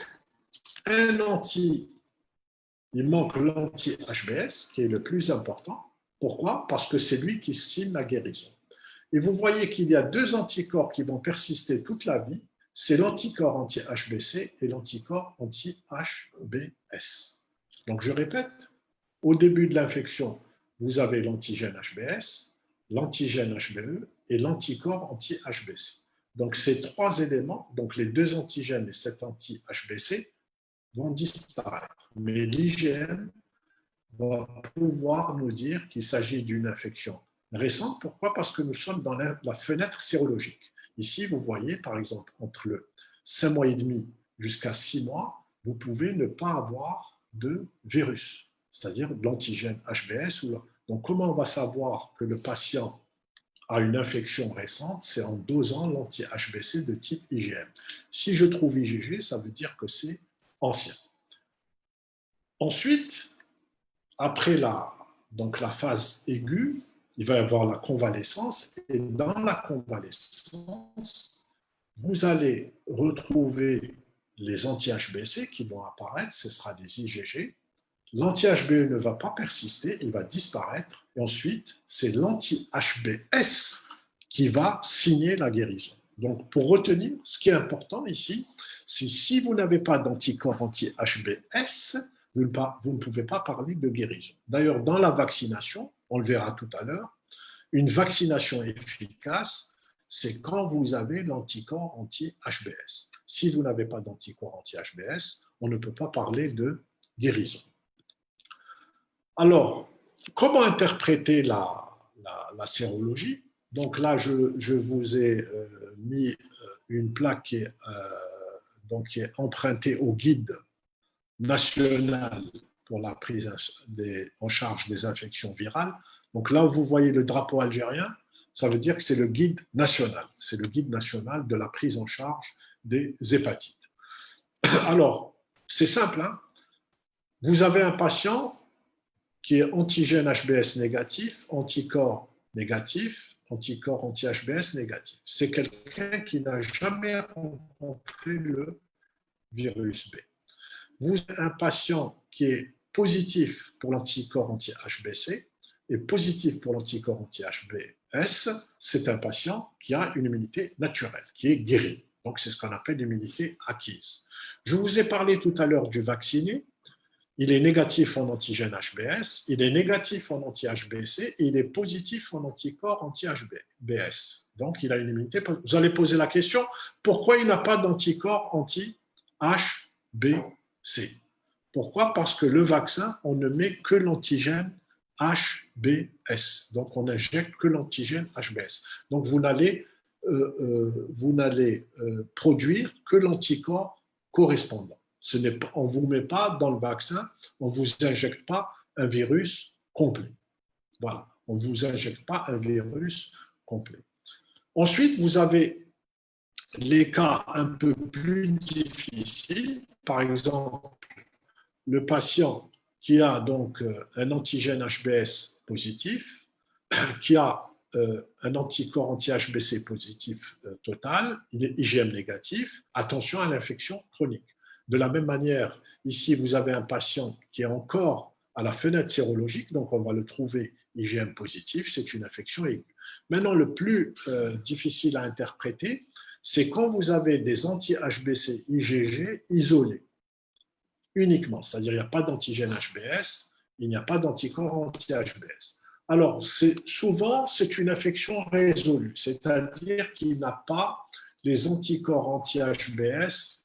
l'anti-HBS, qui est le plus important. Pourquoi? Parce que c'est lui qui signe la guérison. Et vous voyez qu'il y a deux anticorps qui vont persister toute la vie, c'est l'anticorps anti-HBC et l'anticorps anti-HBS. Donc je répète, au début de l'infection, vous avez l'antigène HBS, l'antigène HBE et l'anticorps anti-HBC. Donc ces trois éléments, donc les deux antigènes et cet anti-HBC, vont disparaître. Mais l'IgM va pouvoir nous dire qu'il s'agit d'une infection récente. Pourquoi? Parce que nous sommes dans la fenêtre sérologique. Ici, vous voyez, par exemple, entre le 5 mois et demi jusqu'à 6 mois, vous pouvez ne pas avoir de virus, c'est-à-dire de l'antigène HBS. Donc, comment on va savoir que le patient a une infection récente? C'est en dosant l'anti-HBC de type IgM. Si je trouve IgG, ça veut dire que c'est ancien. Ensuite, après la phase aiguë, il va y avoir la convalescence, et dans la convalescence, vous allez retrouver les anti-HBC qui vont apparaître, ce sera des IgG. L'anti-HBE ne va pas persister, il va disparaître, et ensuite, c'est l'anti-HBS qui va signer la guérison. Donc, pour retenir, ce qui est important ici, c'est si vous n'avez pas d'anticorps anti-HBS, vous ne pouvez pas parler de guérison. D'ailleurs, dans la vaccination, on le verra tout à l'heure, une vaccination efficace, c'est quand vous avez l'anticorps anti-HBS. Si vous n'avez pas d'anticorps anti-HBS, on ne peut pas parler de guérison. Alors, comment interpréter la sérologie? Donc là, je vous ai mis une plaque qui est empruntée au guide national pour la prise en charge des infections virales. Donc là où vous voyez le drapeau algérien, ça veut dire que c'est le guide national. C'est le guide national de la prise en charge des hépatites. Alors, c'est simple, hein? Vous avez un patient qui est antigène HBS négatif, anticorps négatif, anticorps anti-HBS négatif. C'est quelqu'un qui n'a jamais rencontré le virus B. Vous avez un patient qui est positif pour l'anticorps anti-HBC et positif pour l'anticorps anti-HBS, c'est un patient qui a une immunité naturelle, qui est guéri. Donc, c'est ce qu'on appelle l'immunité acquise. Je vous ai parlé tout à l'heure du vacciné. Il est négatif en antigène HBS, il est négatif en anti-HBC et il est positif en anticorps anti-HBS. Donc, il a une immunité. Vous allez poser la question, pourquoi il n'a pas d'anticorps anti-HBC? Pourquoi? Parce que le vaccin, on ne met que l'antigène HBS. Donc, on n'injecte que l'antigène HBS. Donc, vous n'allez produire que l'anticorps correspondant. On ne vous met pas dans le vaccin, on ne vous injecte pas un virus complet. Voilà, on ne vous injecte pas un virus complet. Ensuite, vous avez les cas un peu plus difficiles. Par exemple, le patient qui a donc un antigène HBS positif, qui a un anticorps anti-HBC positif total, il est IgM négatif, attention à l'infection chronique. De la même manière, ici, vous avez un patient qui est encore à la fenêtre sérologique, donc on va le trouver IgM positif, c'est une infection aiguë. Maintenant, le plus difficile à interpréter, c'est quand vous avez des anti-HBC IgG isolés, uniquement, c'est-à-dire il n'y a pas d'antigène HBS, il n'y a pas d'anticorps anti-HBS. Alors, souvent, c'est une infection résolue, c'est-à-dire qu'il n'a pas les anticorps anti-HBS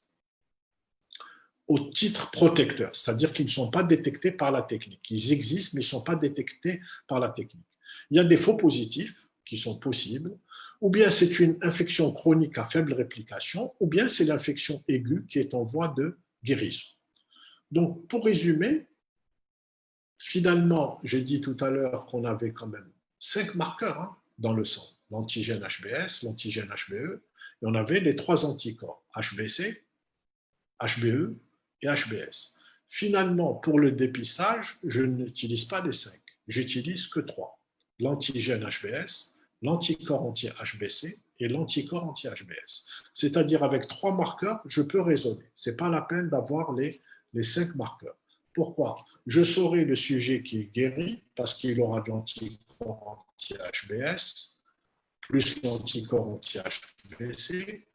au titre protecteur, c'est-à-dire qu'ils ne sont pas détectés par la technique. Ils existent, mais ils ne sont pas détectés par la technique. Il y a des faux positifs qui sont possibles, ou bien c'est une infection chronique à faible réplication, ou bien c'est l'infection aiguë qui est en voie de guérison. Donc, pour résumer, finalement, j'ai dit tout à l'heure qu'on avait quand même 5 marqueurs dans le sang. L'antigène HBS, l'antigène HBE, et on avait les 3 anticorps, HBC, HBE et HBS. Finalement, pour le dépistage, je n'utilise pas les 5. J'utilise que 3. L'antigène HBS, l'anticorps anti-HBC et l'anticorps anti-HBS. C'est-à-dire avec 3 marqueurs, je peux raisonner. Ce n'est pas la peine d'avoir les 5 marqueurs. Pourquoi? Je saurai le sujet qui est guéri parce qu'il aura de l'anticorps anti-HBS plus l'anticorps anti-HBC.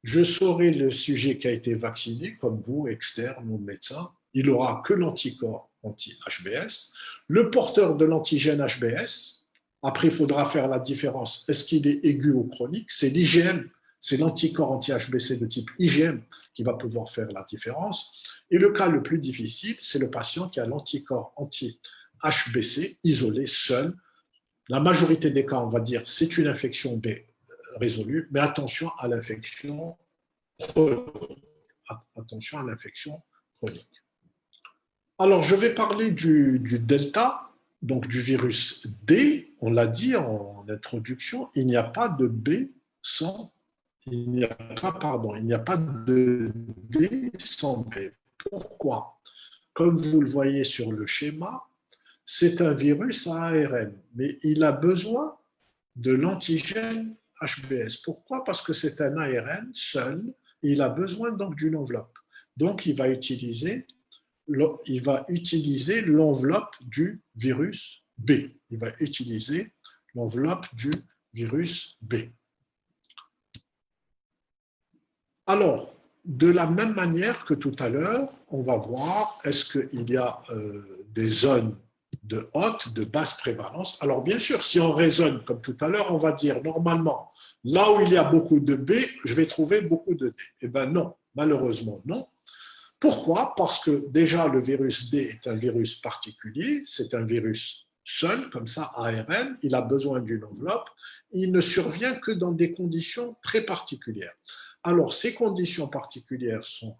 Je saurai le sujet qui a été vacciné, comme vous, externe ou médecin. Il n'aura que l'anticorps anti-HBS. Le porteur de l'antigène HBS, après, il faudra faire la différence. Est-ce qu'il est aigu ou chronique? C'est l'IgM, c'est l'anticorps anti-HBC de type IgM qui va pouvoir faire la différence. Et le cas le plus difficile, c'est le patient qui a l'anticorps anti-HBC isolé, seul. La majorité des cas, on va dire, c'est une infection B résolue, mais attention à l'infection chronique. Attention à l'infection chronique. Alors, je vais parler du delta, donc du virus D. On l'a dit en introduction, il n'y a pas de B sans, il n'y a pas de D sans B. Pourquoi? Comme vous le voyez sur le schéma, c'est un virus à ARN, mais il a besoin de l'antigène HBS. Pourquoi? Parce que c'est un ARN seul, et il a besoin donc d'une enveloppe. Donc, il va utiliser l'enveloppe du virus B. Il va utiliser l'enveloppe du virus B. Alors, de la même manière que tout à l'heure, on va voir est-ce qu'il y a des zones de haute, de basse prévalence. Alors bien sûr, si on raisonne comme tout à l'heure, on va dire normalement, là où il y a beaucoup de B, je vais trouver beaucoup de D. Eh bien non, malheureusement non. Pourquoi? Parce que déjà le virus D est un virus particulier, c'est un virus seul, comme ça, ARN, il a besoin d'une enveloppe, il ne survient que dans des conditions très particulières. Alors ces conditions particulières sont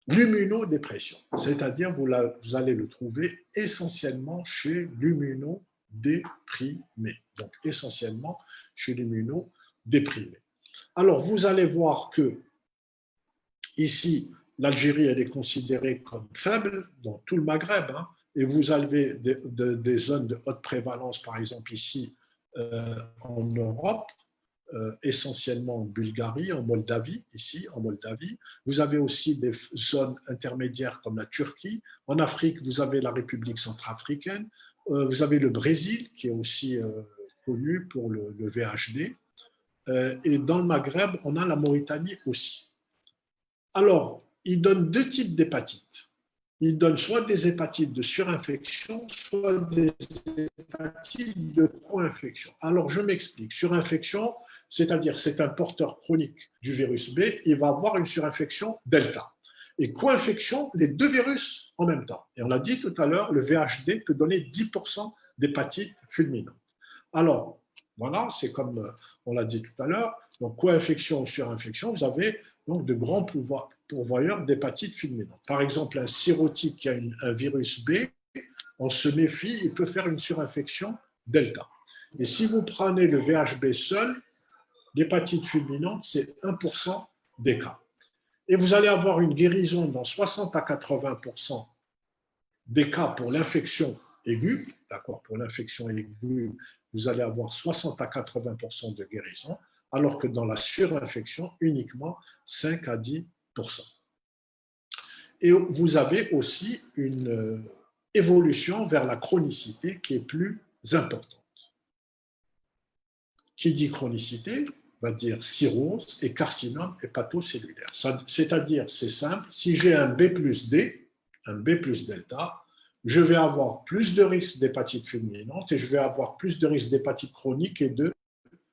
l'immunodépression, c'est-à-dire vous allez le trouver essentiellement chez l'immunodéprimé. Donc essentiellement chez l'immunodéprimé. Alors vous allez voir que ici, l'Algérie, elle est considérée comme faible dans tout le Maghreb, hein, et vous avez des zones de haute prévalence, par exemple ici en Europe, essentiellement en Bulgarie, en Moldavie, ici en Moldavie. Vous avez aussi des zones intermédiaires comme la Turquie. En Afrique, vous avez la République centrafricaine. Vous avez le Brésil, qui est aussi connu pour le VHD. Et dans le Maghreb, on a la Mauritanie aussi. Alors, il donne 2 types d'hépatites. Il donne soit des hépatites de surinfection, soit des hépatites de co-infection. Alors, je m'explique. Surinfection, c'est-à-dire c'est un porteur chronique du virus B, il va avoir une surinfection delta. Et co-infection, les 2 virus en même temps. Et on l'a dit tout à l'heure, le VHD peut donner 10% d'hépatite fulminante. Alors, voilà, c'est comme on l'a dit tout à l'heure. Donc, co-infection ou surinfection, vous avez donc de grands pourvoyeurs d'hépatite fulminante. Par exemple, un sérotype qui a un virus B, on se méfie, il peut faire une surinfection delta. Et si vous prenez le VHB seul, l'hépatite fulminante, c'est 1% des cas. Et vous allez avoir une guérison dans 60 à 80% des cas pour l'infection aiguë. D'accord, pour l'infection aiguë, vous allez avoir 60 à 80% de guérison, alors que dans la surinfection, uniquement 5 à 10%. Et vous avez aussi une évolution vers la chronicité qui est plus importante. Qui dit chronicité va dire cirrhose et carcinome hépatocellulaire. C'est-à-dire, c'est simple, si j'ai un B plus D, un B plus delta, je vais avoir plus de risques d'hépatite fulminante et je vais avoir plus de risques d'hépatite chronique et de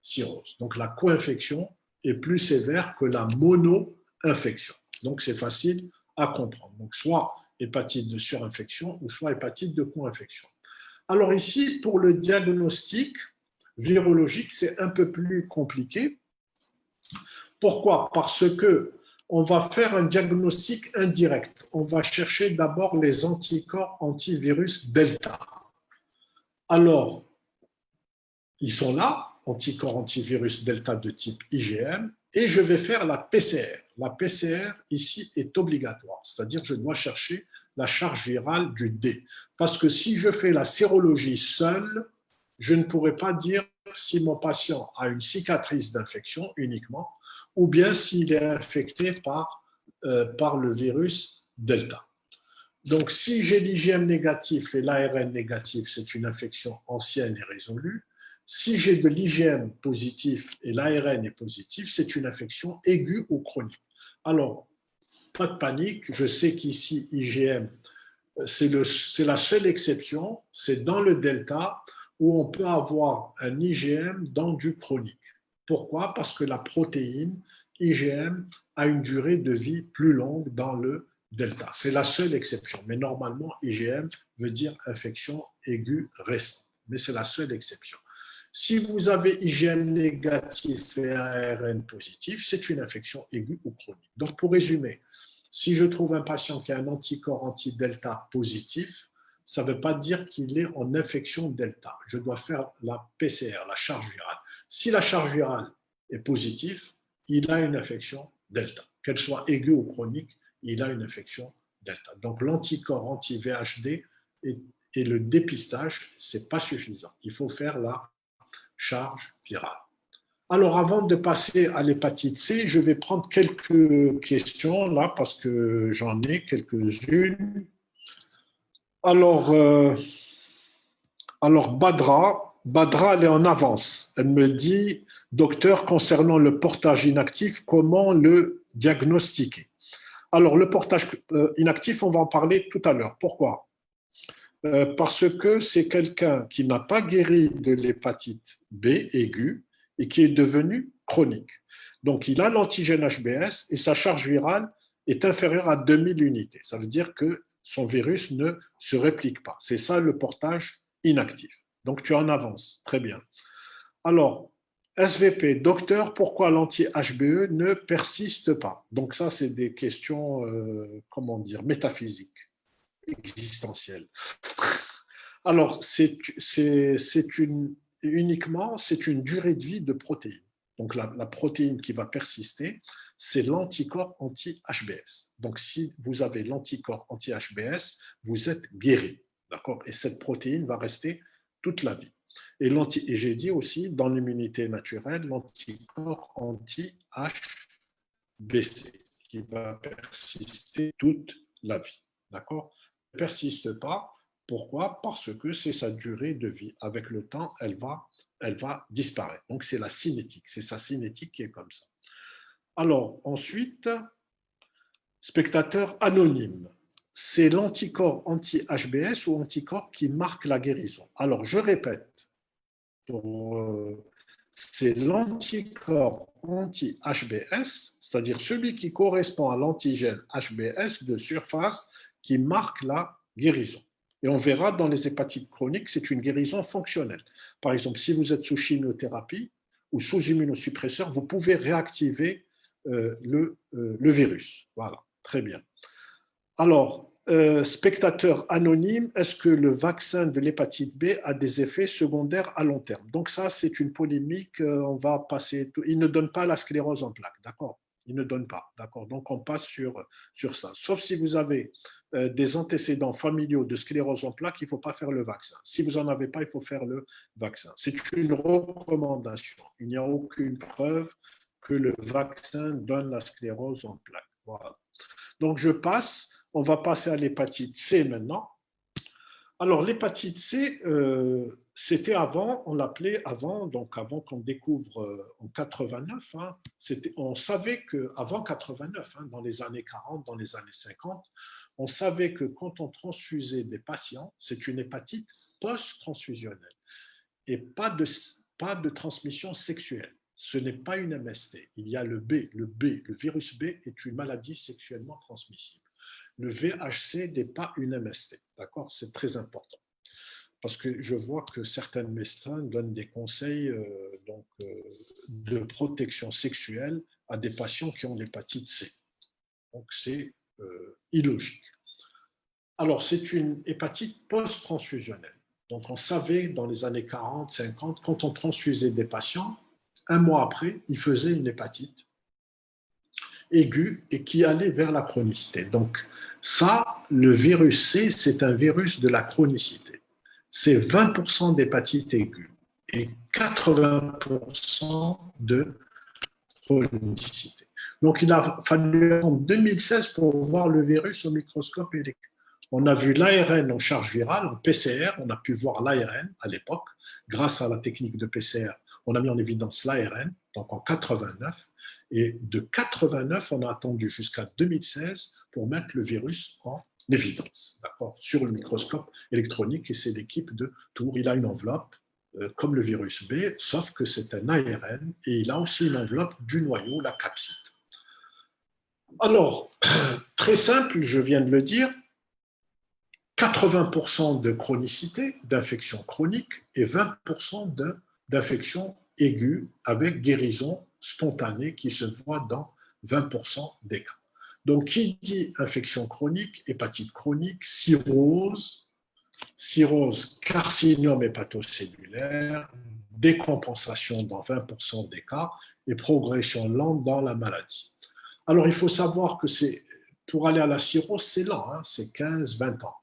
cirrhose. Donc la co-infection est plus sévère que la mono-infection. Donc c'est facile à comprendre. Donc soit hépatite de surinfection ou soit hépatite de co-infection. Alors ici, pour le diagnostic virologique, c'est un peu plus compliqué. Pourquoi? Parce que on va faire un diagnostic indirect. On va chercher d'abord les anticorps antivirus delta. Alors, ils sont là, anticorps antivirus delta de type IgM, et je vais faire la PCR. La PCR, ici, est obligatoire, c'est-à-dire que je dois chercher la charge virale du D. Parce que si je fais la sérologie seule, je ne pourrais pas dire si mon patient a une cicatrice d'infection uniquement, ou bien s'il est infecté par le virus Delta. Donc, si j'ai l'IgM négatif et l'ARN négatif, c'est une infection ancienne et résolue. Si j'ai de l'IgM positif et l'ARN est positif, c'est une infection aiguë ou chronique. Alors, pas de panique, je sais qu'ici, IgM, c'est la seule exception, c'est dans le delta où on peut avoir un IgM dans du chronique. Pourquoi? Parce que la protéine IgM a une durée de vie plus longue dans le delta. C'est la seule exception. Mais normalement, IgM veut dire infection aiguë récente. Mais c'est la seule exception. Si vous avez IgM négatif et ARN positif, c'est une infection aiguë ou chronique. Donc, pour résumer, si je trouve un patient qui a un anticorps anti-delta positif, ça ne veut pas dire qu'il est en infection delta. Je dois faire la PCR, la charge virale. Si la charge virale est positive, il a une infection delta. Qu'elle soit aiguë ou chronique, il a une infection delta. Donc l'anticorps anti-VHD et le dépistage, ce n'est pas suffisant. Il faut faire la charge virale. Alors, avant de passer à l'hépatite C, je vais prendre quelques questions là parce que j'en ai quelques-unes. Alors, Badra, elle est en avance. Elle me dit, docteur, concernant le portage inactif, comment le diagnostiquer? Alors, le portage inactif, on va en parler tout à l'heure. Pourquoi? Parce que c'est quelqu'un qui n'a pas guéri de l'hépatite B aiguë et qui est devenu chronique. Donc, il a l'antigène HBS et sa charge virale est inférieure à 2000 unités. Ça veut dire que son virus ne se réplique pas. C'est ça le portage inactif. Donc, tu en avances. Très bien. Alors, SVP, docteur, pourquoi l'anti-HBE ne persiste pas? Donc, ça, c'est des questions, comment dire, métaphysiques, existentielles. Alors, uniquement, c'est une durée de vie de protéines. Donc, la protéine qui va persister, c'est l'anticorps anti-HBS. Donc, si vous avez l'anticorps anti-HBS, vous êtes guéri. D'accord? Et cette protéine va rester toute la vie. Et j'ai dit aussi, dans l'immunité naturelle, l'anticorps anti-HBC, qui va persister toute la vie. D'accord? Ne persiste pas. Pourquoi? Parce que c'est sa durée de vie. Avec le temps, elle va disparaître. Donc, c'est la cinétique. C'est sa cinétique qui est comme ça. Alors, ensuite, spectateur anonyme. C'est l'anticorps anti-HBS ou anticorps qui marque la guérison. Alors, je répète, c'est l'anticorps anti-HBS, c'est-à-dire celui qui correspond à l'antigène HBS de surface qui marque la guérison. Et on verra dans les hépatites chroniques, c'est une guérison fonctionnelle. Par exemple, si vous êtes sous chimiothérapie ou sous immunosuppresseur, vous pouvez réactiver le virus. Voilà, très bien. Alors, spectateur anonyme, est-ce que le vaccin de l'hépatite B a des effets secondaires à long terme? Donc ça, c'est une polémique, on va passer. Il ne donne pas la sclérose en plaques, d'accord? Il ne donne pas, d'accord? Donc on passe sur ça. Sauf si vous avez des antécédents familiaux de sclérose en plaques, il ne faut pas faire le vaccin. Si vous n'en avez pas, il faut faire le vaccin. C'est une recommandation. Il n'y a aucune preuve que le vaccin donne la sclérose en plaques. Voilà. Donc je passe. On va passer à l'hépatite C maintenant. Alors, l'hépatite C, c'était avant, on l'appelait avant, donc avant qu'on découvre en 89, hein, on savait qu'avant 89, hein, dans les années 40, dans les années 50, on savait que quand on transfusait des patients, c'est une hépatite post-transfusionnelle et pas de transmission sexuelle. Ce n'est pas une MST. Il y a le virus B est une maladie sexuellement transmissible. Le VHC n'est pas une MST, d'accord? C'est très important. Parce que je vois que certains médecins donnent des conseils de protection sexuelle à des patients qui ont l'hépatite C. Donc, c'est illogique. Alors, c'est une hépatite post-transfusionnelle. Donc, on savait dans les années 40, 50, quand on transfusait des patients, un mois après, ils faisaient une hépatite aiguë et qui allait vers la chronicité. Donc, ça, le virus C, c'est un virus de la chronicité. C'est 20% d'hépatite aiguë et 80% de chronicité. Donc, il a fallu en 2016 pour voir le virus au microscope électron. On a vu l'ARN en charge virale, en PCR, on a pu voir l'ARN à l'époque. Grâce à la technique de PCR, on a mis en évidence l'ARN, donc en 89. Et de 89, on a attendu jusqu'à 2016 pour mettre le virus en évidence, d'accord, sur le microscope électronique. Et c'est l'équipe de Tours. Il a une enveloppe comme le virus B, sauf que c'est un ARN et il a aussi une enveloppe du noyau, la capside. Alors, très simple, je viens de le dire, 80% de chronicité, d'infection chronique, et 20% d'infection aiguë avec guérison spontanée qui se voit dans 20% des cas. Donc, qui dit infection chronique, hépatite chronique, cirrhose, carcinome hépatocellulaire, décompensation dans 20% des cas et progression lente dans la maladie. Alors, il faut savoir que pour aller à la cirrhose, c'est lent, hein, c'est 15-20 ans.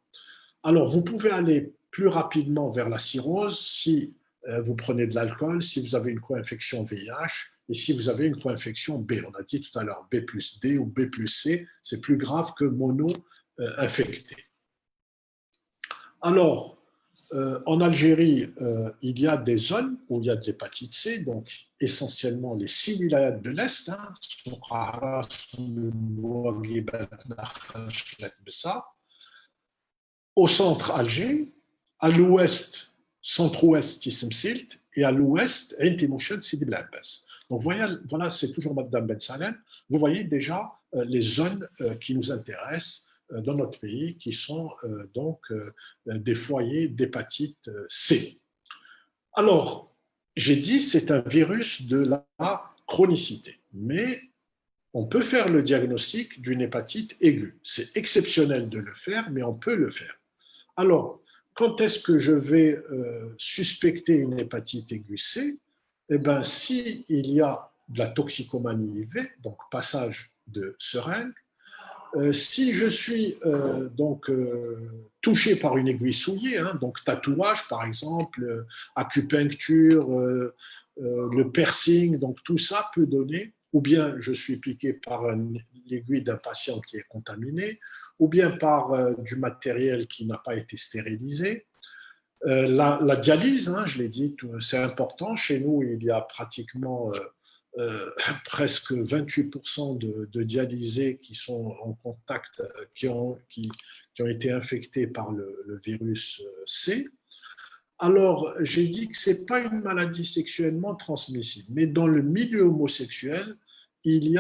Alors, vous pouvez aller plus rapidement vers la cirrhose si vous prenez de l'alcool, si vous avez une co-infection VIH et si vous avez une co-infection B. On a dit tout à l'heure B plus D ou B plus C, c'est plus grave que mono-infecté. Alors, en Algérie, il y a des zones où il y a de l'hépatite C, donc essentiellement les 6 wilayas de l'Est, hein, au centre Alger, à l'ouest, centre-ouest Tissemsilt, et à l'ouest, Ain Timouched, Sidi Bel Abbas. Donc voilà, c'est toujours Madame Ben Salem. Vous voyez déjà les zones qui nous intéressent dans notre pays, qui sont donc des foyers d'hépatite C. Alors, j'ai dit c'est un virus de la chronicité, mais on peut faire le diagnostic d'une hépatite aiguë. C'est exceptionnel de le faire, mais on peut le faire. Alors, quand est-ce que je vais suspecter une hépatite aiguë C? Eh bien, s'il y a de la toxicomanie IV, donc passage de seringue, si je suis touché par une aiguille souillée, hein, donc tatouage par exemple, acupuncture, le piercing, donc tout ça peut donner, ou bien je suis piqué par l'aiguille d'un patient qui est contaminé, ou bien par du matériel qui n'a pas été stérilisé. La dialyse, hein, je l'ai dit, c'est important. Chez nous, il y a pratiquement presque 28% de dialysés qui sont en contact, qui ont été infectés par le virus C. Alors, j'ai dit que ce n'est pas une maladie sexuellement transmissible, mais dans le milieu homosexuel, il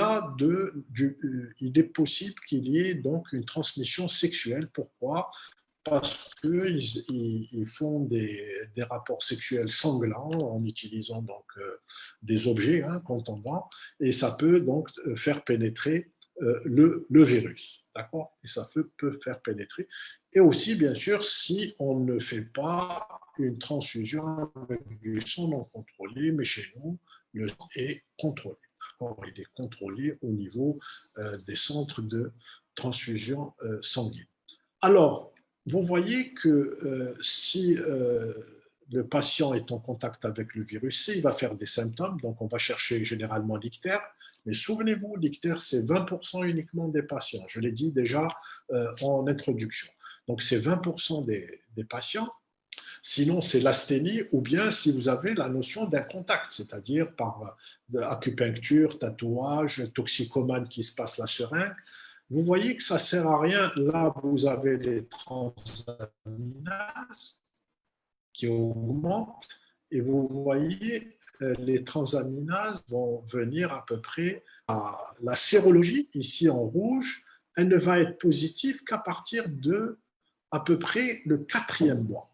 est possible qu'il y ait donc une transmission sexuelle. Pourquoi? Parce qu'ils font des rapports sexuels sanglants en utilisant donc des objets contondants, et ça peut donc faire pénétrer le virus. D'accord? Et ça peut faire pénétrer. Et aussi, bien sûr, si on ne fait pas une transfusion avec du sang non contrôlé, mais chez nous, le sang est contrôlé. Il est contrôlé au niveau des centres de transfusion sanguine. Alors, vous voyez que si le patient est en contact avec le virus C, il va faire des symptômes, donc on va chercher généralement l'ictère, mais souvenez-vous, l'ictère, c'est 20% uniquement des patients. Je l'ai dit déjà en introduction. Donc, c'est 20% des patients. Sinon, c'est l'asthénie, ou bien si vous avez la notion d'un contact, c'est-à-dire par acupuncture, tatouage, toxicomane qui se passe la seringue. Vous voyez que ça ne sert à rien. Là, vous avez les transaminases qui augmentent, et vous voyez les transaminases vont venir à peu près à la sérologie, ici en rouge, elle ne va être positive qu'à partir de à peu près le 4e mois.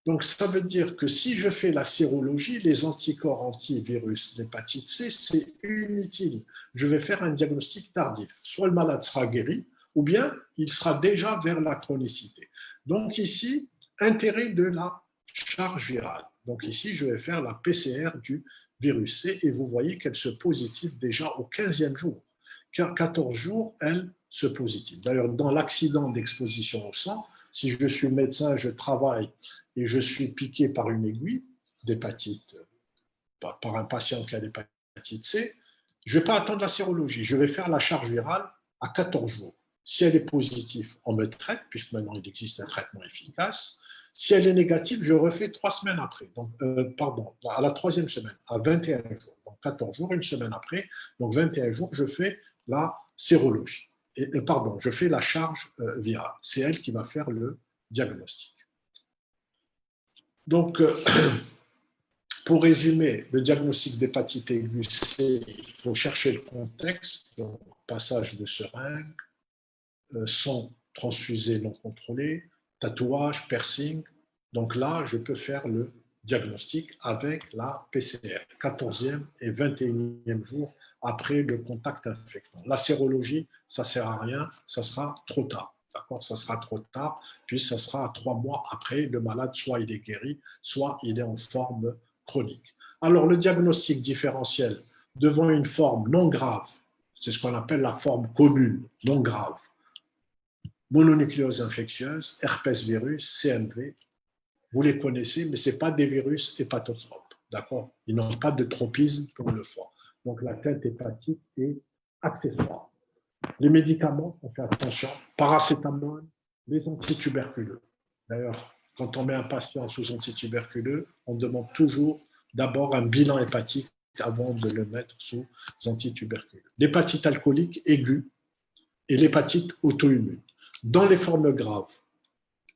Donc, ça veut dire que si je fais la sérologie, les anticorps antivirus d'hépatite C, c'est inutile. Je vais faire un diagnostic tardif. Soit le malade sera guéri, ou bien il sera déjà vers la chronicité. Donc ici, intérêt de la charge virale. Donc ici, je vais faire la PCR du virus C, et vous voyez qu'elle se positive déjà au 15e jour. 14 jours, elle se positive. D'ailleurs, dans l'accident d'exposition au sang, si je suis médecin, je travaille et je suis piqué par une aiguille d'hépatite, par un patient qui a l'hépatite C, je ne vais pas attendre la sérologie, je vais faire la charge virale à 14 jours. Si elle est positive, on me traite, puisque maintenant il existe un traitement efficace. Si elle est négative, je refais 3 semaines après, donc, à la 3e semaine, à 21 jours. Donc 14 jours, une semaine après, donc 21 jours, je fais la sérologie. Je fais la charge virale. C'est elle qui va faire le diagnostic. Donc, pour résumer, le diagnostic d'hépatite aiguë C, il faut chercher le contexte, donc passage de seringue, sang transfusé non contrôlé, tatouage, piercing. Donc là, je peux faire le diagnostic avec la PCR, 14e et 21e jour après le contact infectant. La sérologie, ça ne sert à rien, ça sera trop tard. D'accord, ça sera trop tard, puis ça sera 3 mois après, le malade, soit il est guéri, soit il est en forme chronique. Alors, le diagnostic différentiel devant une forme non grave, c'est ce qu'on appelle la forme commune, non grave, mononucléose infectieuse, herpès virus, CMV, vous les connaissez, mais ce n'est pas des virus hépatotropes. D'accord? Ils n'ont pas de tropisme pour le foie. Donc, la tête hépatique est accessoire. Les médicaments, on fait attention, paracétamol, les antituberculeux. D'ailleurs, quand on met un patient sous antituberculeux, on demande toujours d'abord un bilan hépatique avant de le mettre sous antituberculeux. L'hépatite alcoolique aiguë et l'hépatite auto-immune. Dans les formes graves,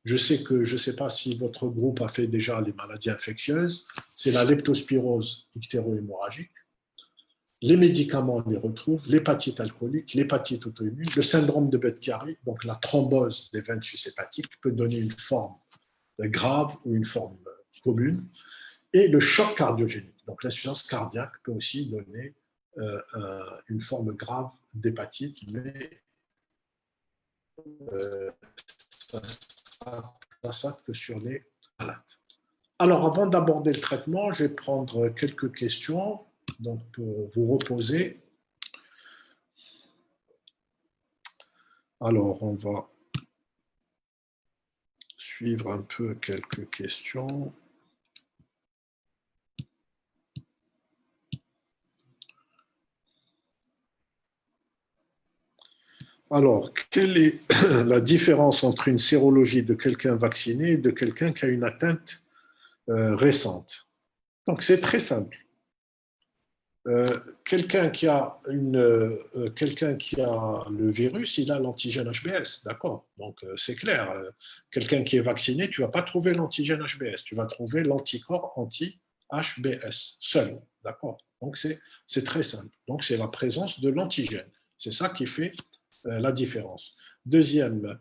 je ne sais pas si votre groupe a fait déjà les maladies infectieuses, c'est la leptospirose ictéro-hémorragique. Les médicaments, on les retrouve, l'hépatite alcoolique, l'hépatite auto-immune, le syndrome de Budd-Chiari, donc la thrombose des veines hépatiques peut donner une forme grave ou une forme commune, et le choc cardiogénique, donc l'insuffisance cardiaque peut aussi donner une forme grave d'hépatite, mais ça sera que sur les malades. Alors, avant d'aborder le traitement, je vais prendre quelques questions donc, pour vous reposer. Alors, on va suivre un peu quelques questions. Alors, quelle est la différence entre une sérologie de quelqu'un vacciné et de quelqu'un qui a une atteinte récente? Donc, c'est très simple. Quelqu'un qui a le virus, il a l'antigène HBS, d'accord? Donc, c'est clair. Quelqu'un qui est vacciné, tu ne vas pas trouver l'antigène HBS, tu vas trouver l'anticorps anti-HBS seul, d'accord? Donc, c'est très simple. Donc, c'est la présence de l'antigène. C'est ça qui fait la différence. Deuxième,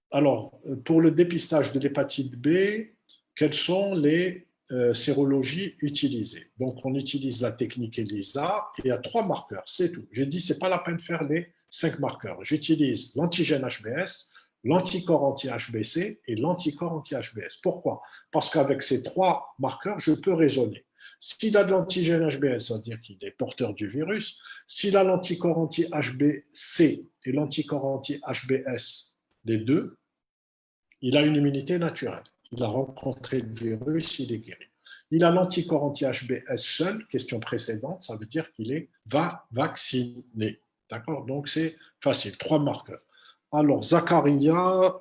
alors, pour le dépistage de l'hépatite B, quelles sont les sérologies utilisées? Donc, on utilise la technique ELISA et il y a 3 marqueurs, c'est tout. J'ai dit, ce n'est pas la peine de faire les 5 marqueurs. J'utilise l'antigène HBS, l'anticorps anti-HBC et l'anticorps anti-HBS. Pourquoi? Parce qu'avec ces 3 marqueurs, je peux raisonner. S'il a de l'antigène HBS, ça veut dire qu'il est porteur du virus. S'il a l'anticorps anti-HBC et l'anticorps anti-HBS, les deux, il a une immunité naturelle. Il a rencontré le virus, il est guéri. Il a l'anticorps anti-HBS seul, question précédente, ça veut dire qu'il est vacciné. D'accord? Donc c'est facile, 3 marqueurs. Alors, Zacharia,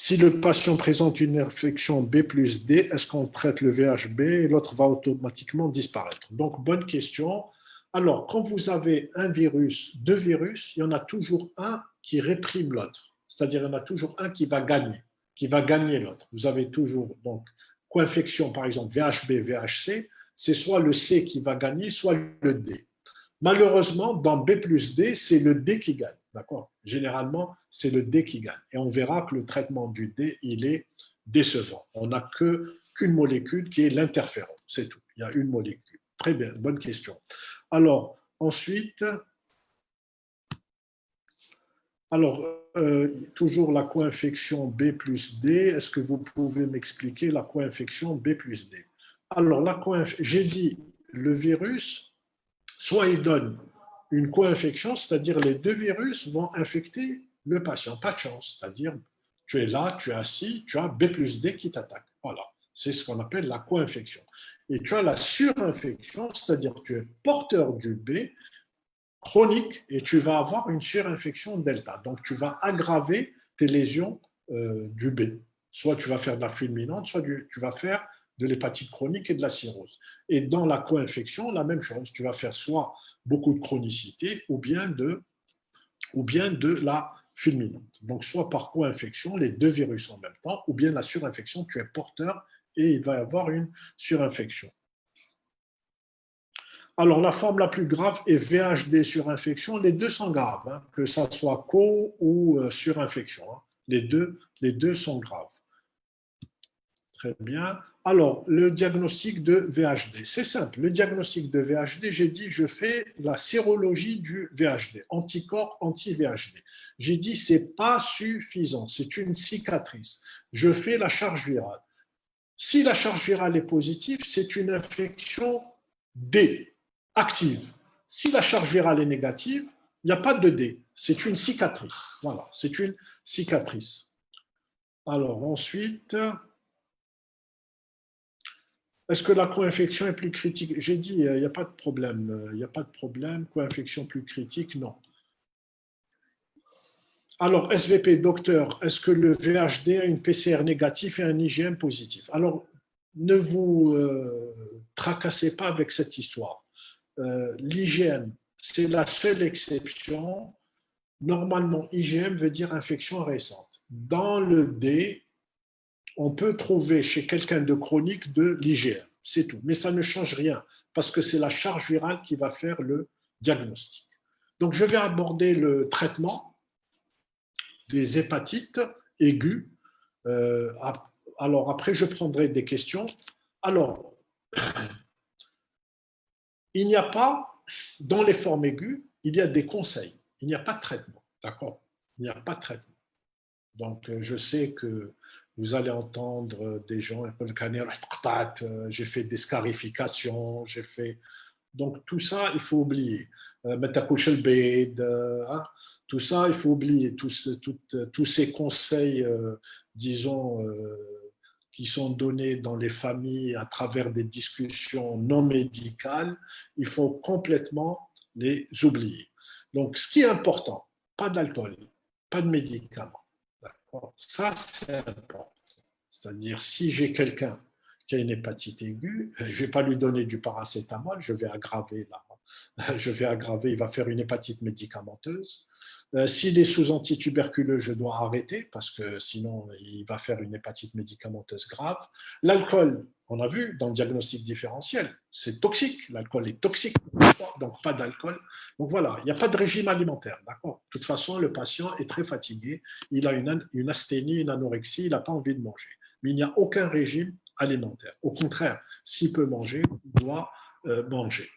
si le patient présente une infection B plus D, est-ce qu'on traite le VHB et l'autre va automatiquement disparaître? Donc, bonne question. Alors, quand vous avez un virus, 2 virus, il y en a toujours un qui réprime l'autre. C'est-à-dire, il y en a toujours un qui va gagner l'autre. Vous avez toujours, donc, co-infection, par exemple, VHB, VHC, c'est soit le C qui va gagner, soit le D. Malheureusement, dans B plus D, c'est le D qui gagne. D'accord? Généralement, c'est le D qui gagne. Et on verra que le traitement du D, il est décevant. On n'a qu'une molécule qui est l'interféron. C'est tout. Il y a une molécule. Très bien, bonne question. Alors, ensuite, toujours la co-infection B plus D. Est-ce que vous pouvez m'expliquer la co-infection B plus D? Alors, j'ai dit le virus, soit il donne une co-infection, c'est-à-dire les deux virus vont infecter le patient. Pas de chance, c'est-à-dire tu es là, tu es assis, tu as B plus D qui t'attaque. Voilà, c'est ce qu'on appelle la co-infection. Et tu as la surinfection, c'est-à-dire que tu es porteur du B chronique et tu vas avoir une surinfection delta. Donc, tu vas aggraver tes lésions du B. Soit tu vas faire de la fulminante, soit tu vas faire de l'hépatite chronique et de la cirrhose. Et dans la co-infection, la même chose. Tu vas faire soit beaucoup de chronicité ou bien de la fulminante. Donc, soit par co-infection, les deux virus en même temps, ou bien la surinfection, tu es porteur et il va y avoir une surinfection. Alors, la forme la plus grave est VHD surinfection. Les deux sont graves, hein, que ça soit co ou surinfection. Hein. Les deux sont graves. Très bien. Alors, le diagnostic de VHD, c'est simple. Le diagnostic de VHD, j'ai dit, je fais la sérologie du VHD, anticorps anti-VHD. J'ai dit, ce n'est pas suffisant, c'est une cicatrice. Je fais la charge virale. Si la charge virale est positive, c'est une infection D, active. Si la charge virale est négative, il n'y a pas de D, c'est une cicatrice. Voilà, c'est une cicatrice. Alors ensuite, est-ce que la co-infection est plus critique? J'ai dit, il n'y a pas de problème. Il n'y a pas de problème. Co-infection plus critique, non. Alors, SVP, docteur, est-ce que le VHD a une PCR négative et un IgM positif? Alors, ne vous tracassez pas avec cette histoire. L'IgM, c'est la seule exception. Normalement, IgM veut dire infection récente. Dans le D, on peut trouver chez quelqu'un de chronique de l'IgM, c'est tout. Mais ça ne change rien parce que c'est la charge virale qui va faire le diagnostic. Donc, je vais aborder le traitement des hépatites aiguës. Alors, après, je prendrai des questions. Alors, il n'y a pas, dans les formes aiguës, il y a des conseils. Il n'y a pas de traitement. D'accord? Il n'y a pas de traitement. Donc, je sais que vous allez entendre des gens, j'ai fait des scarifications, j'ai fait. Donc, tout ça, il faut oublier. Tout ça, il faut oublier. Tous ces conseils, disons, qui sont donnés dans les familles à travers des discussions non médicales, il faut complètement les oublier. Donc, ce qui est important, pas d'alcool, pas de médicaments. Ça, c'est important. C'est-à-dire, si j'ai quelqu'un qui a une hépatite aiguë, je ne vais pas lui donner du paracétamol, je vais aggraver, il va faire une hépatite médicamenteuse. S'il est sous antituberculeux, je dois arrêter parce que sinon, il va faire une hépatite médicamenteuse grave. L'alcool, on a vu dans le diagnostic différentiel, c'est toxique. L'alcool est toxique, donc pas d'alcool. Donc voilà, il n'y a pas de régime alimentaire. D'accord. De toute façon, le patient est très fatigué, il a une asthénie, une anorexie, il n'a pas envie de manger. Mais il n'y a aucun régime alimentaire. Au contraire, s'il peut manger, il doit manger.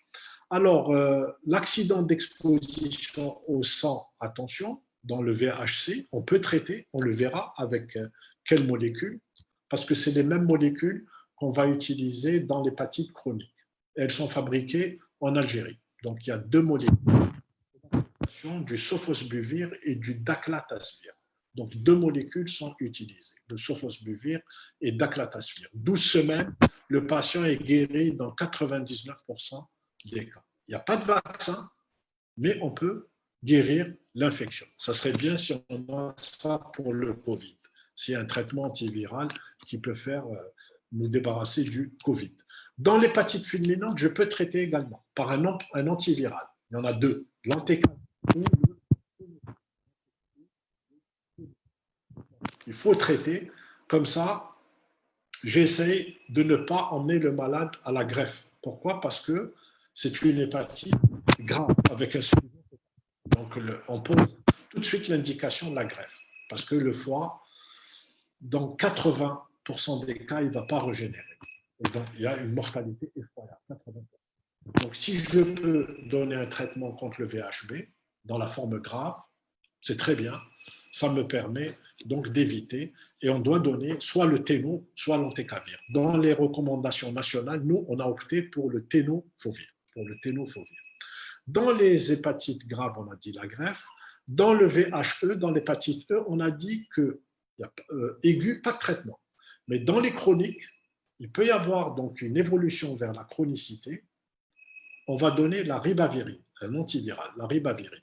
Alors, l'accident d'exposition au sang, attention, dans le VHC, on peut traiter, on le verra avec quelles molécules, parce que c'est les mêmes molécules qu'on va utiliser dans l'hépatite chronique. Elles sont fabriquées en Algérie. Donc, il y a deux molécules, du sofosbuvir et du daclatasvir. Donc, deux molécules sont utilisées, le sofosbuvir et daclatasvir. 12 semaines, le patient est guéri dans 99% des cas. Il n'y a pas de vaccin, mais on peut guérir l'infection. Ça serait bien si on a ça pour le Covid, s'il y a un traitement antiviral qui peut faire nous débarrasser du Covid. Dans l'hépatite fulminante, je peux traiter également par un antiviral. Il y en a deux, l'antécane ou le. Il faut traiter comme ça. J'essaie de ne pas emmener le malade à la greffe. Pourquoi? Parce que c'est une hépatite grave avec un suivi. Donc, on pose tout de suite l'indication de la greffe. Parce que le foie, dans 80% des cas, il ne va pas régénérer. Et donc, il y a une mortalité effroyable. 80%. Donc, si je peux donner un traitement contre le VHB dans la forme grave, c'est très bien. Ça me permet donc d'éviter, et on doit donner soit le téno, soit l'entecavir. Dans les recommandations nationales, nous, on a opté pour le ténofovir. Dans les hépatites graves, on a dit la greffe. Dans le VHE, dans l'hépatite E, on a dit que aigu, pas de traitement. Mais dans les chroniques, il peut y avoir donc une évolution vers la chronicité. On va donner la ribavirine, un antiviral, la ribavirine.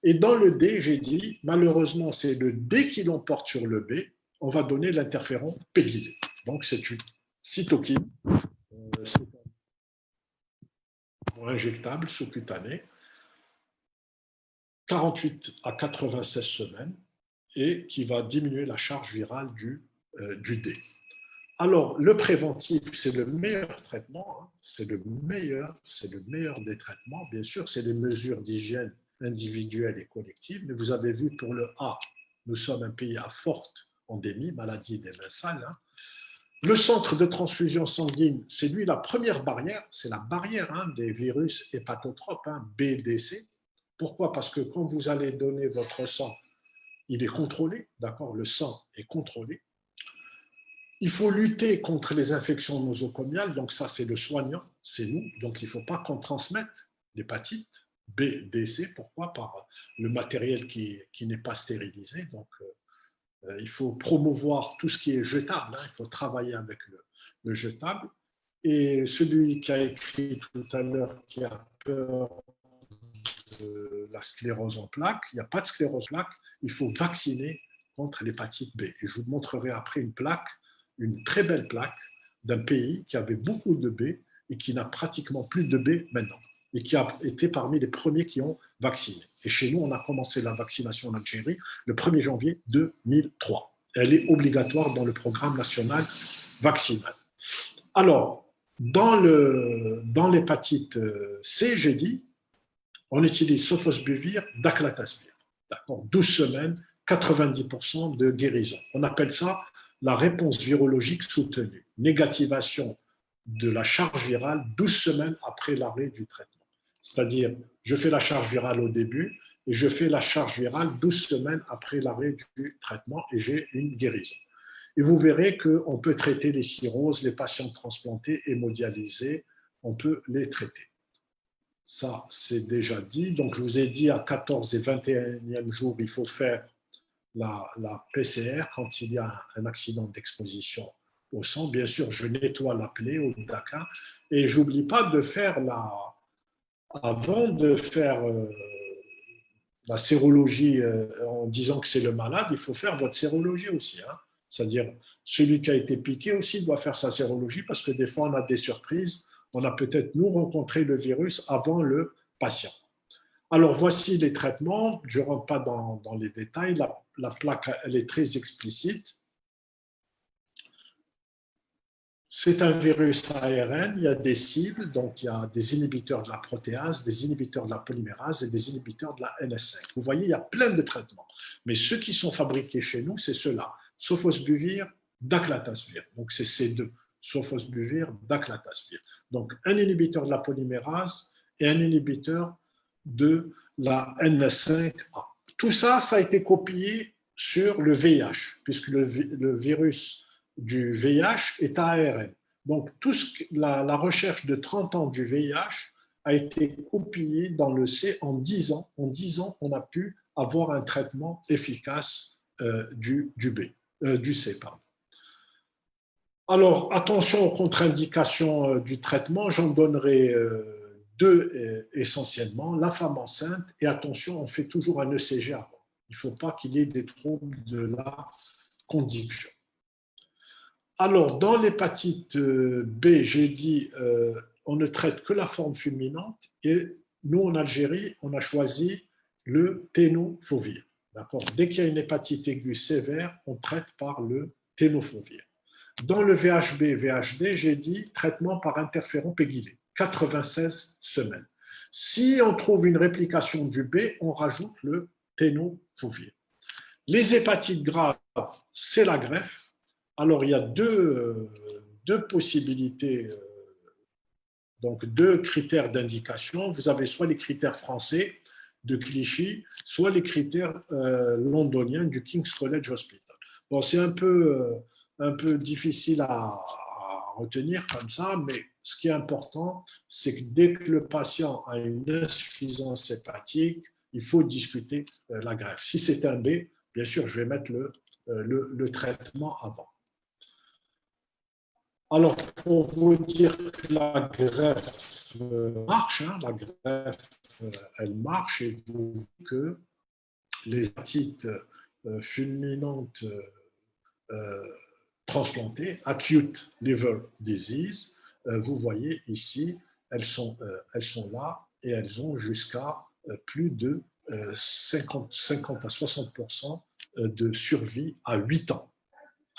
Et dans le D, j'ai dit, malheureusement, c'est le D qui l'emporte sur le B, on va donner l'interféron pégylé. Donc, c'est une cytokine injectable sous-cutanée, 48 à 96 semaines, et qui va diminuer la charge virale du D. Alors, le préventif, c'est le meilleur traitement, hein, c'est le meilleur des traitements. Bien sûr, c'est les mesures d'hygiène individuelles et collectives, mais vous avez vu pour le A, nous sommes un pays à forte endémie, maladie des mains sales. Hein. Le centre de transfusion sanguine, c'est lui la première barrière, c'est la barrière hein, des virus hépatotropes, hein, B, D, C. Pourquoi? Parce que quand vous allez donner votre sang, il est contrôlé, d'accord? Le sang est contrôlé. Il faut lutter contre les infections nosocomiales, donc ça c'est le soignant, c'est nous, donc il ne faut pas qu'on transmette l'hépatite B, D, C. Pourquoi? Par le matériel qui n'est pas stérilisé, donc il faut promouvoir tout ce qui est jetable, hein. Il faut travailler avec le jetable. Et celui qui a écrit tout à l'heure qui a peur de la sclérose en plaques, il n'y a pas de sclérose en plaques, il faut vacciner contre l'hépatite B. Et je vous montrerai après une plaque, une très belle plaque d'un pays qui avait beaucoup de B et qui n'a pratiquement plus de B maintenant et qui a été parmi les premiers qui ont vacciné. Et chez nous, on a commencé la vaccination en Algérie le 1er janvier 2003. Elle est obligatoire dans le programme national vaccinal. Alors, dans l'hépatite C, j'ai dit, on utilise sofosbuvir, daclatasvir. D'accord, 12 semaines, 90% de guérison. On appelle ça la réponse virologique soutenue. Négativation de la charge virale 12 semaines après l'arrêt du traitement. C'est-à-dire, je fais la charge virale au début et je fais la charge virale 12 semaines après l'arrêt du traitement et j'ai une guérison. Et vous verrez qu'on peut traiter les cirrhoses, les patients transplantés, hémodialysés, on peut les traiter. Ça, c'est déjà dit. Donc, je vous ai dit à 14 et 21e jour, il faut faire la PCR quand il y a un accident d'exposition au sang. Bien sûr, je nettoie la plaie au Dakar et je n'oublie pas de faire avant de faire la sérologie en disant que c'est le malade, il faut faire votre sérologie aussi. Hein. C'est-à-dire, celui qui a été piqué aussi doit faire sa sérologie parce que des fois, on a des surprises. On a peut-être, nous, rencontré le virus avant le patient. Alors, voici les traitements. Je ne rentre pas dans les détails. La plaque, elle est très explicite. C'est un virus ARN, il y a des cibles, donc il y a des inhibiteurs de la protéase, des inhibiteurs de la polymérase et des inhibiteurs de la NS5. Vous voyez, il y a plein de traitements. Mais ceux qui sont fabriqués chez nous, c'est ceux-là. Sofosbuvir, daclatasvir. Donc c'est ces deux. Sofosbuvir, daclatasvir. Donc un inhibiteur de la polymérase et un inhibiteur de la NS5A. Tout ça, ça a été copié sur le VIH, puisque le virus du VIH est ARN. Donc, la recherche de 30 ans du VIH a été copiée dans le C en 10 ans. En 10 ans, on a pu avoir un traitement efficace du C. Pardon. Alors, attention aux contre-indications du traitement. J'en donnerai deux essentiellement. La femme enceinte et attention, on fait toujours un ECG avant. Il ne faut pas qu'il y ait des troubles de la conduction. Alors, dans l'hépatite B, j'ai dit on ne traite que la forme fulminante et nous, en Algérie, on a choisi le ténofovir. Dès qu'il y a une hépatite aiguë sévère, on traite par le ténofovir. Dans le VHB, VHD, j'ai dit traitement par interféron pégylé, 96 semaines. Si on trouve une réplication du B, on rajoute le ténofovir. Les hépatites graves, c'est la greffe. Alors, il y a deux possibilités, donc deux critères d'indication. Vous avez soit les critères français de Clichy, soit les critères londoniens du King's College Hospital. Bon, c'est un peu difficile à retenir comme ça, mais ce qui est important, c'est que dès que le patient a une insuffisance hépatique, il faut discuter la greffe. Si c'est un B, bien sûr, je vais mettre le traitement avant. Alors, pour vous dire que la greffe marche, hein, la greffe, elle marche, et vous voyez que les hépatites fulminantes transplantées, acute liver disease, vous voyez ici, elles sont là et elles ont jusqu'à plus de 50 à 60% de survie à 8 ans.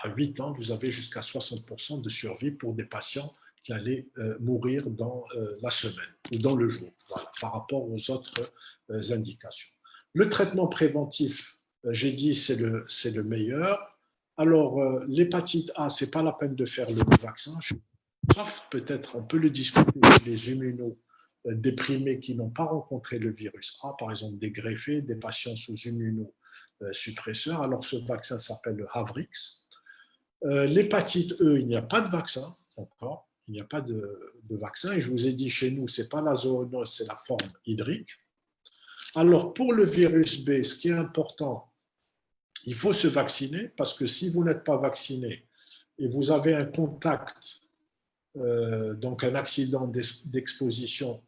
À 8 ans, vous avez jusqu'à 60% de survie pour des patients qui allaient mourir dans la semaine ou dans le jour, voilà, par rapport aux autres indications. Le traitement préventif, j'ai dit, c'est le meilleur. Alors, l'hépatite A, ce n'est pas la peine de faire le vaccin, sauf peut-être, on peut le discuter, les immunodéprimés qui n'ont pas rencontré le virus A, par exemple des greffés, des patients sous immunosuppresseurs. Alors, ce vaccin s'appelle le Havrix. L'hépatite E, il n'y a pas de vaccin encore. Il n'y a pas de vaccin. Et je vous ai dit, chez nous, ce n'est pas la zoonose, c'est la forme hydrique. Alors, pour le virus B, ce qui est important, il faut se vacciner parce que si vous n'êtes pas vacciné et vous avez un contact, donc un accident d'exposition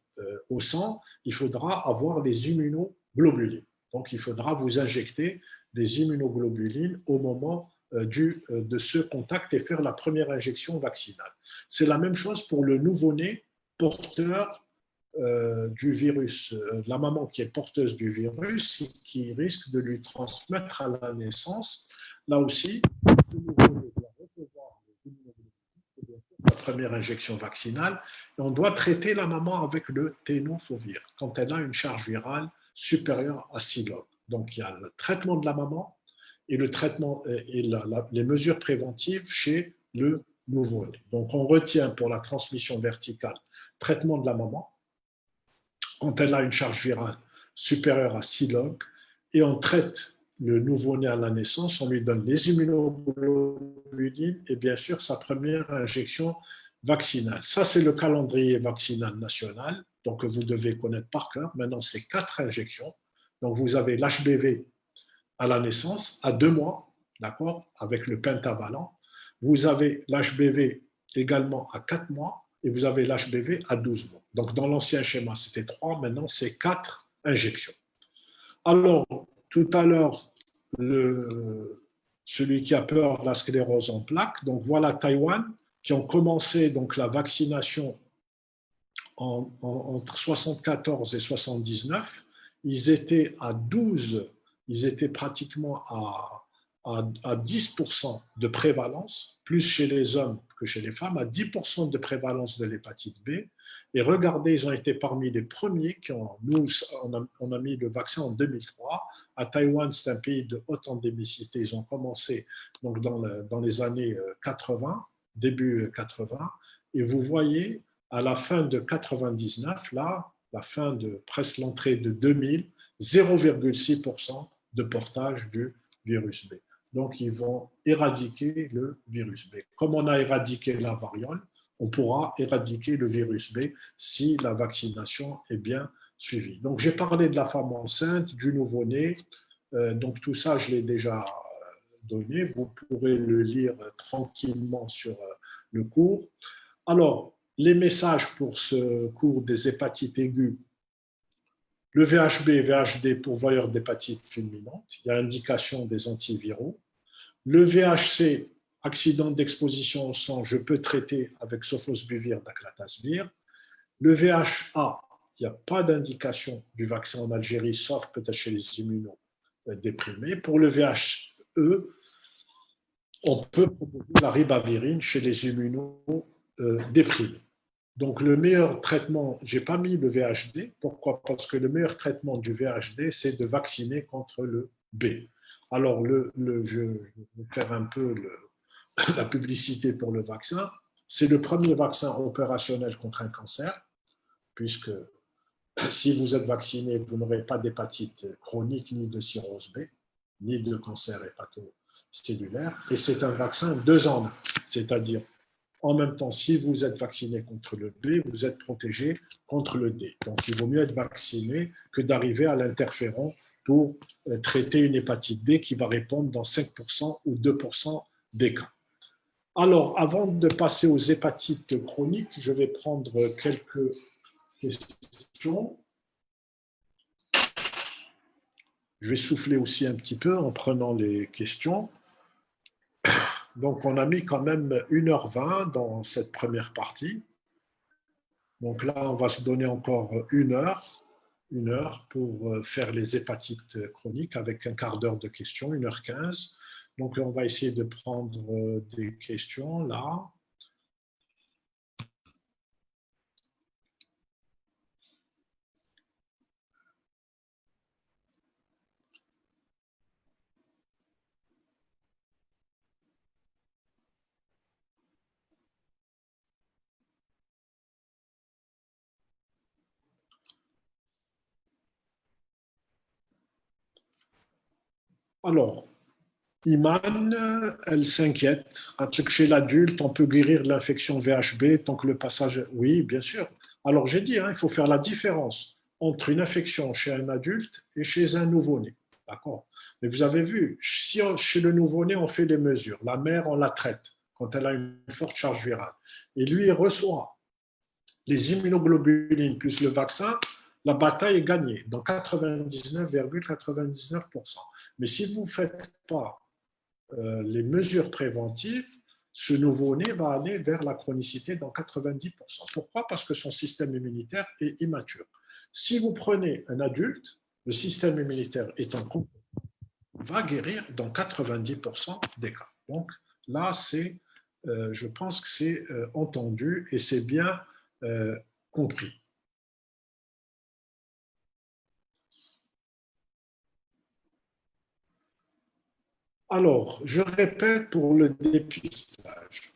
au sang, il faudra avoir les immunoglobulines. Donc, il faudra vous injecter des immunoglobulines au moment de ce contact et faire la première injection vaccinale. C'est la même chose pour le nouveau-né porteur du virus, la maman qui est porteuse du virus, qui risque de lui transmettre à la naissance. Là aussi, le nouveau-né doit recevoir les immunoglobulines, la première injection vaccinale, et on doit traiter la maman avec le tenofovir quand elle a une charge virale supérieure à 6 log. Donc, il y a le traitement de la maman et le traitement et les mesures préventives chez le nouveau-né. Donc, on retient pour la transmission verticale traitement de la maman quand elle a une charge virale supérieure à 6 log et on traite le nouveau-né à la naissance, on lui donne les immunoglobulines et bien sûr sa première injection vaccinale. Ça, c'est le calendrier vaccinal national, donc vous devez connaître par cœur. Maintenant, c'est 4 injections. Donc, vous avez l'HBV à la naissance, à 2 mois, d'accord, avec le pentavalent. Vous avez l'HBV également à 4 mois et vous avez l'HBV à 12 mois. Donc, dans l'ancien schéma, c'était 3, maintenant, c'est 4 injections. Alors, tout à l'heure, celui qui a peur de la sclérose en plaques, donc voilà Taïwan, qui ont commencé donc, la vaccination entre 74 et 79. Ils étaient à 12, ils étaient pratiquement à 10% de prévalence, plus chez les hommes que chez les femmes, à 10% de prévalence de l'hépatite B. Et regardez, ils ont été parmi les premiers qui ont, nous, on a mis le vaccin en 2003. À Taïwan, c'est un pays de haute endémicité. Ils ont commencé donc dans les années 80, début 80. Et vous voyez, à la fin de 99, là, la fin de presque l'entrée de 2000, 0,6% de portage du virus B. Donc, ils vont éradiquer le virus B. Comme on a éradiqué la variole, on pourra éradiquer le virus B si la vaccination est bien suivie. Donc, j'ai parlé de la femme enceinte, du nouveau-né. Donc, tout ça, je l'ai déjà donné. Vous pourrez le lire tranquillement sur le cours. Alors, les messages pour ce cours des hépatites aiguës. Le VHB et VHD pourvoyeur d'hépatite fulminante, il y a indication des antiviraux. Le VHC, accident d'exposition au sang, je peux traiter avec sofosbuvir, daclatasvir. Le VHA, il n'y a pas d'indication du vaccin en Algérie, sauf peut-être chez les immunodéprimés. Pour le VHE, on peut proposer la ribavirine chez les immunodéprimés. Donc, le meilleur traitement, je n'ai pas mis le VHD. Pourquoi? Parce que le meilleur traitement du VHD, c'est de vacciner contre le B. Alors, je vais faire un peu la publicité pour le vaccin. C'est le premier vaccin opérationnel contre un cancer, puisque si vous êtes vacciné, vous n'aurez pas d'hépatite chronique, ni de cirrhose B, ni de cancer cellulaire et c'est un vaccin 2 en 1. C'est-à-dire, en même temps, si vous êtes vacciné contre le B, vous êtes protégé contre le D. Donc, il vaut mieux être vacciné que d'arriver à l'interféron pour traiter une hépatite D qui va répondre dans 5% ou 2% des cas. Alors, avant de passer aux hépatites chroniques, je vais prendre quelques questions. Je vais souffler aussi un petit peu en prenant les questions. Donc, on a mis quand même 1h20 dans cette première partie. Donc là, on va se donner encore une heure pour faire les hépatites chroniques avec un quart d'heure de questions, 1h15. Donc, on va essayer de prendre des questions là. Alors, Iman, elle s'inquiète. Chez l'adulte, on peut guérir de l'infection VHB tant que le passage. Oui, bien sûr. Alors, j'ai dit, il faut faire la différence entre une infection chez un adulte et chez un nouveau-né. D'accord. Mais vous avez vu, si chez le nouveau-né, on fait des mesures, la mère, on la traite quand elle a une forte charge virale. Et lui, il reçoit les immunoglobulines plus le vaccin, la bataille est gagnée dans 99,99%. Mais si vous ne faites pas les mesures préventives, ce nouveau-né va aller vers la chronicité dans 90%. Pourquoi? Parce que son système immunitaire est immature. Si vous prenez un adulte, le système immunitaire étant complet, va guérir dans 90% des cas. Donc là, je pense que c'est entendu et c'est bien compris. Alors, je répète pour le dépistage.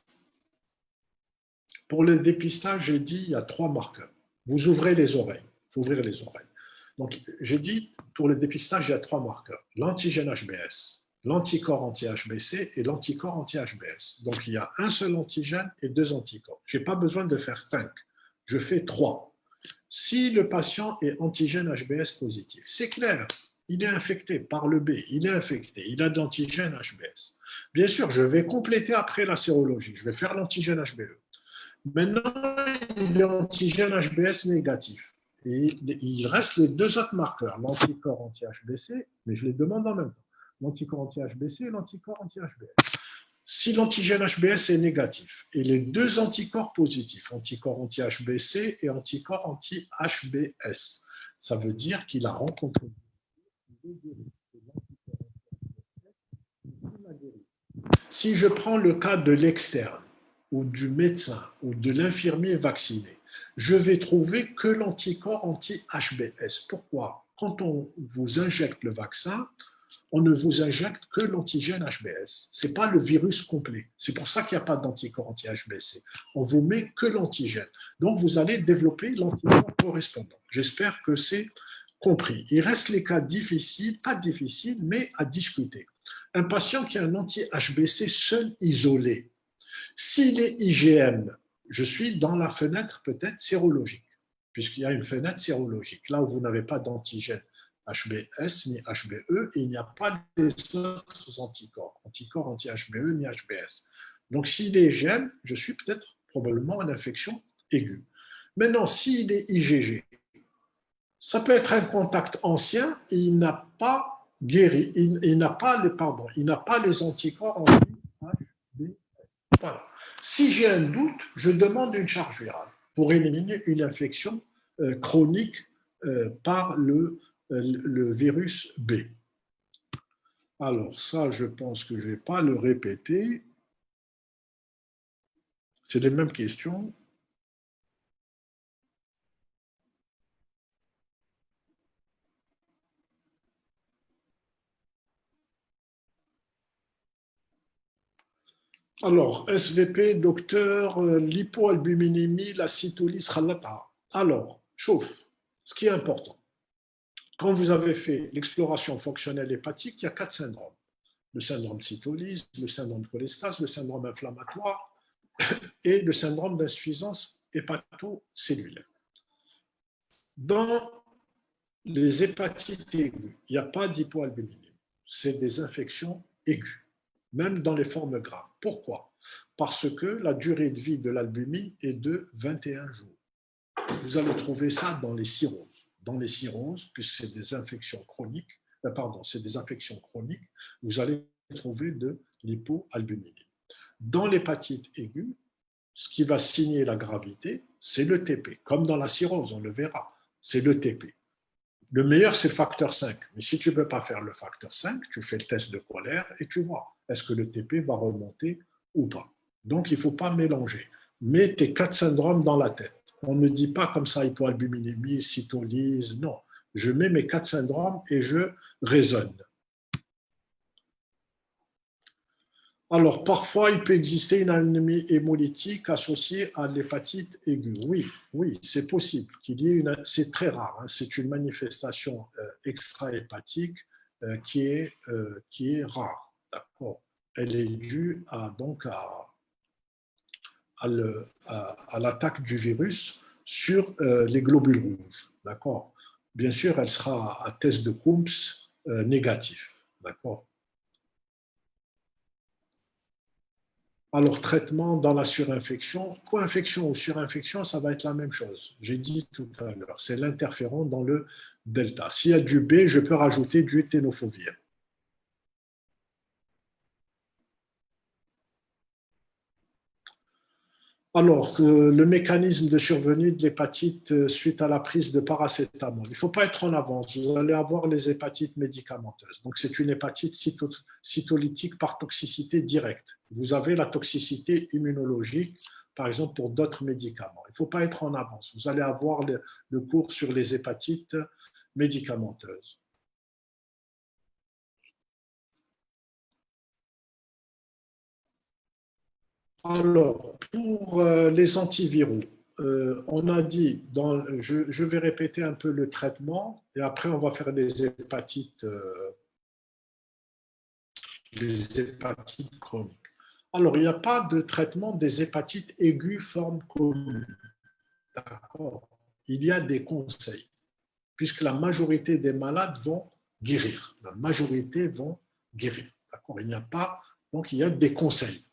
Pour le dépistage, j'ai dit il y a 3 marqueurs. Vous ouvrez les oreilles. Il faut ouvrir les oreilles. Donc, j'ai dit pour le dépistage, il y a 3 marqueurs. L'antigène HBS, l'anticorps anti-HBC et l'anticorps anti-HBS. Donc, il y a un seul antigène et 2 anticorps. Je n'ai pas besoin de faire 5. Je fais 3. Si le patient est antigène HBS positif, c'est clair, il est infecté par le B, il est infecté, il a de l'antigène HBS. Bien sûr, je vais compléter après la sérologie, je vais faire l'antigène HBE. Maintenant, il est antigène HBS négatif. Et il reste les 2 autres marqueurs, l'anticorps anti-HBC, mais je les demande en même temps, l'anticorps anti-HBC et l'anticorps anti-HBS. Si l'antigène HBS est négatif et les 2 anticorps positifs, anticorps anti-HBC et anticorps anti-HBS, ça veut dire qu'il a rencontré. Si je prends le cas de l'externe ou du médecin ou de l'infirmier vacciné, je vais trouver que l'anticorps anti-HBS. Pourquoi? Quand on vous injecte le vaccin, on ne vous injecte que l'antigène HBS. Ce n'est pas le virus complet. C'est pour ça qu'il n'y a pas d'anticorps anti-HBC. On vous met que l'antigène. Donc, vous allez développer l'anticorps correspondant. J'espère que c'est compris. Il reste les cas difficiles, pas difficiles, mais à discuter. Un patient qui a un anti-HBC seul, isolé. S'il est IgM, je suis dans la fenêtre peut-être sérologique, puisqu'il y a une fenêtre sérologique, là où vous n'avez pas d'antigène HBS ni HBE, et il n'y a pas les autres anticorps, anticorps anti-HBE ni HBS. Donc s'il est IgM, je suis peut-être probablement en infection aiguë. Maintenant, s'il est IgG, ça peut être un contact ancien et il n'a pas guéri, il n'a pas les anticorps anti-HBS. Voilà. Si j'ai un doute, je demande une charge virale pour éliminer une infection chronique par le virus B. Alors ça, je pense que je ne vais pas le répéter. C'est les mêmes questions. Alors, SVP, docteur, l'hypoalbuminémie, la cytolyse, ralata. Alors, chauffe, ce qui est important. Quand vous avez fait l'exploration fonctionnelle hépatique, il y a 4 syndromes. le syndrome de cytolyse, le syndrome de cholestase, le syndrome inflammatoire et le syndrome d'insuffisance hépatocellulaire. Dans les hépatites aiguës, il n'y a pas d'hypoalbuminémie. C'est des infections aiguës, même dans les formes graves. Pourquoi? Parce que la durée de vie de l'albumine est de 21 jours. Vous allez trouver ça dans les cirrhoses. Dans les cirrhoses, puisque c'est des infections chroniques, vous allez trouver de l'hypoalbuminémie. Dans l'hépatite aiguë, ce qui va signer la gravité, c'est le TP. Comme dans la cirrhose, on le verra, c'est le TP. Le meilleur, c'est le facteur 5. Mais si tu ne peux pas faire le facteur 5, tu fais le test de colère et tu vois, est-ce que le TP va remonter ou pas. Donc, il ne faut pas mélanger. Mets tes 4 syndromes dans la tête. On ne dit pas comme ça hypoalbuminémie, cytolyse, non. Je mets mes 4 syndromes et je raisonne. Alors, parfois, il peut exister une anémie hémolytique associée à l'hépatite aiguë. Oui, c'est possible qu'il y ait une. C'est très rare. Hein, c'est une manifestation extra-hépatique qui est rare. D'accord. Elle est due à l'attaque du virus sur les globules rouges. D'accord. Bien sûr, elle sera à test de Coombs négatif. D'accord. Alors, traitement dans la surinfection, co-infection ou surinfection, ça va être la même chose. J'ai dit tout à l'heure, c'est l'interféron dans le delta. S'il y a du B, je peux rajouter du tenofovir. Alors, le mécanisme de survenue de l'hépatite suite à la prise de paracétamol. Il ne faut pas être en avance. Vous allez avoir les hépatites médicamenteuses. Donc, c'est une hépatite cytolytique par toxicité directe. Vous avez la toxicité immunologique, par exemple, pour d'autres médicaments. Il ne faut pas être en avance. Vous allez avoir le cours sur les hépatites médicamenteuses. Alors, pour les antiviraux, on a dit, je vais répéter un peu le traitement et après on va faire des hépatites chroniques. Alors, il n'y a pas de traitement des hépatites aiguës forme commune. D'accord. Il y a des conseils, puisque la majorité des malades vont guérir. La majorité vont guérir. D'accord. Il n'y a pas, donc il y a des conseils.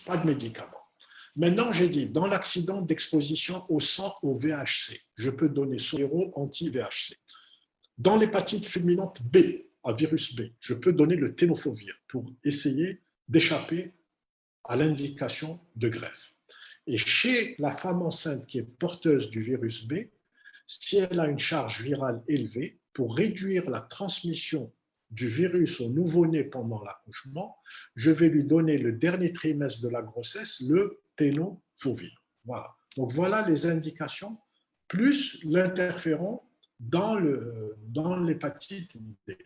Pas de médicaments. Maintenant, j'ai dit, dans l'accident d'exposition au sang au VHC, je peux donner sérol anti-VHC. Dans l'hépatite fulminante B, à virus B, je peux donner le tenofovir pour essayer d'échapper à l'indication de greffe. Et chez la femme enceinte qui est porteuse du virus B, si elle a une charge virale élevée, pour réduire la transmission du virus au nouveau-né pendant l'accouchement, je vais lui donner le dernier trimestre de la grossesse le tenofovir. Voilà. Donc voilà les indications, plus l'interféron dans l'hépatite D.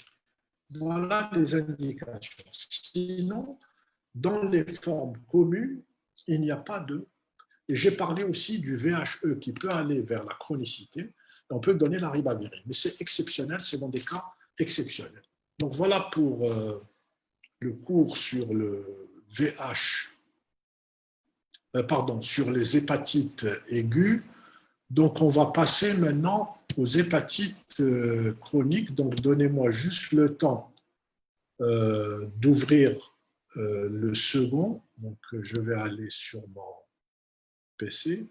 Voilà les indications. Sinon, dans les formes communes, il n'y a pas de. Et j'ai parlé aussi du VHE qui peut aller vers la chronicité. On peut donner la ribavirine, mais c'est exceptionnel, c'est dans des cas exceptionnels. Donc voilà pour le cours sur le sur les hépatites aiguës. Donc on va passer maintenant aux hépatites chroniques. Donc donnez-moi juste le temps d'ouvrir le second. Donc je vais aller sur mon PC.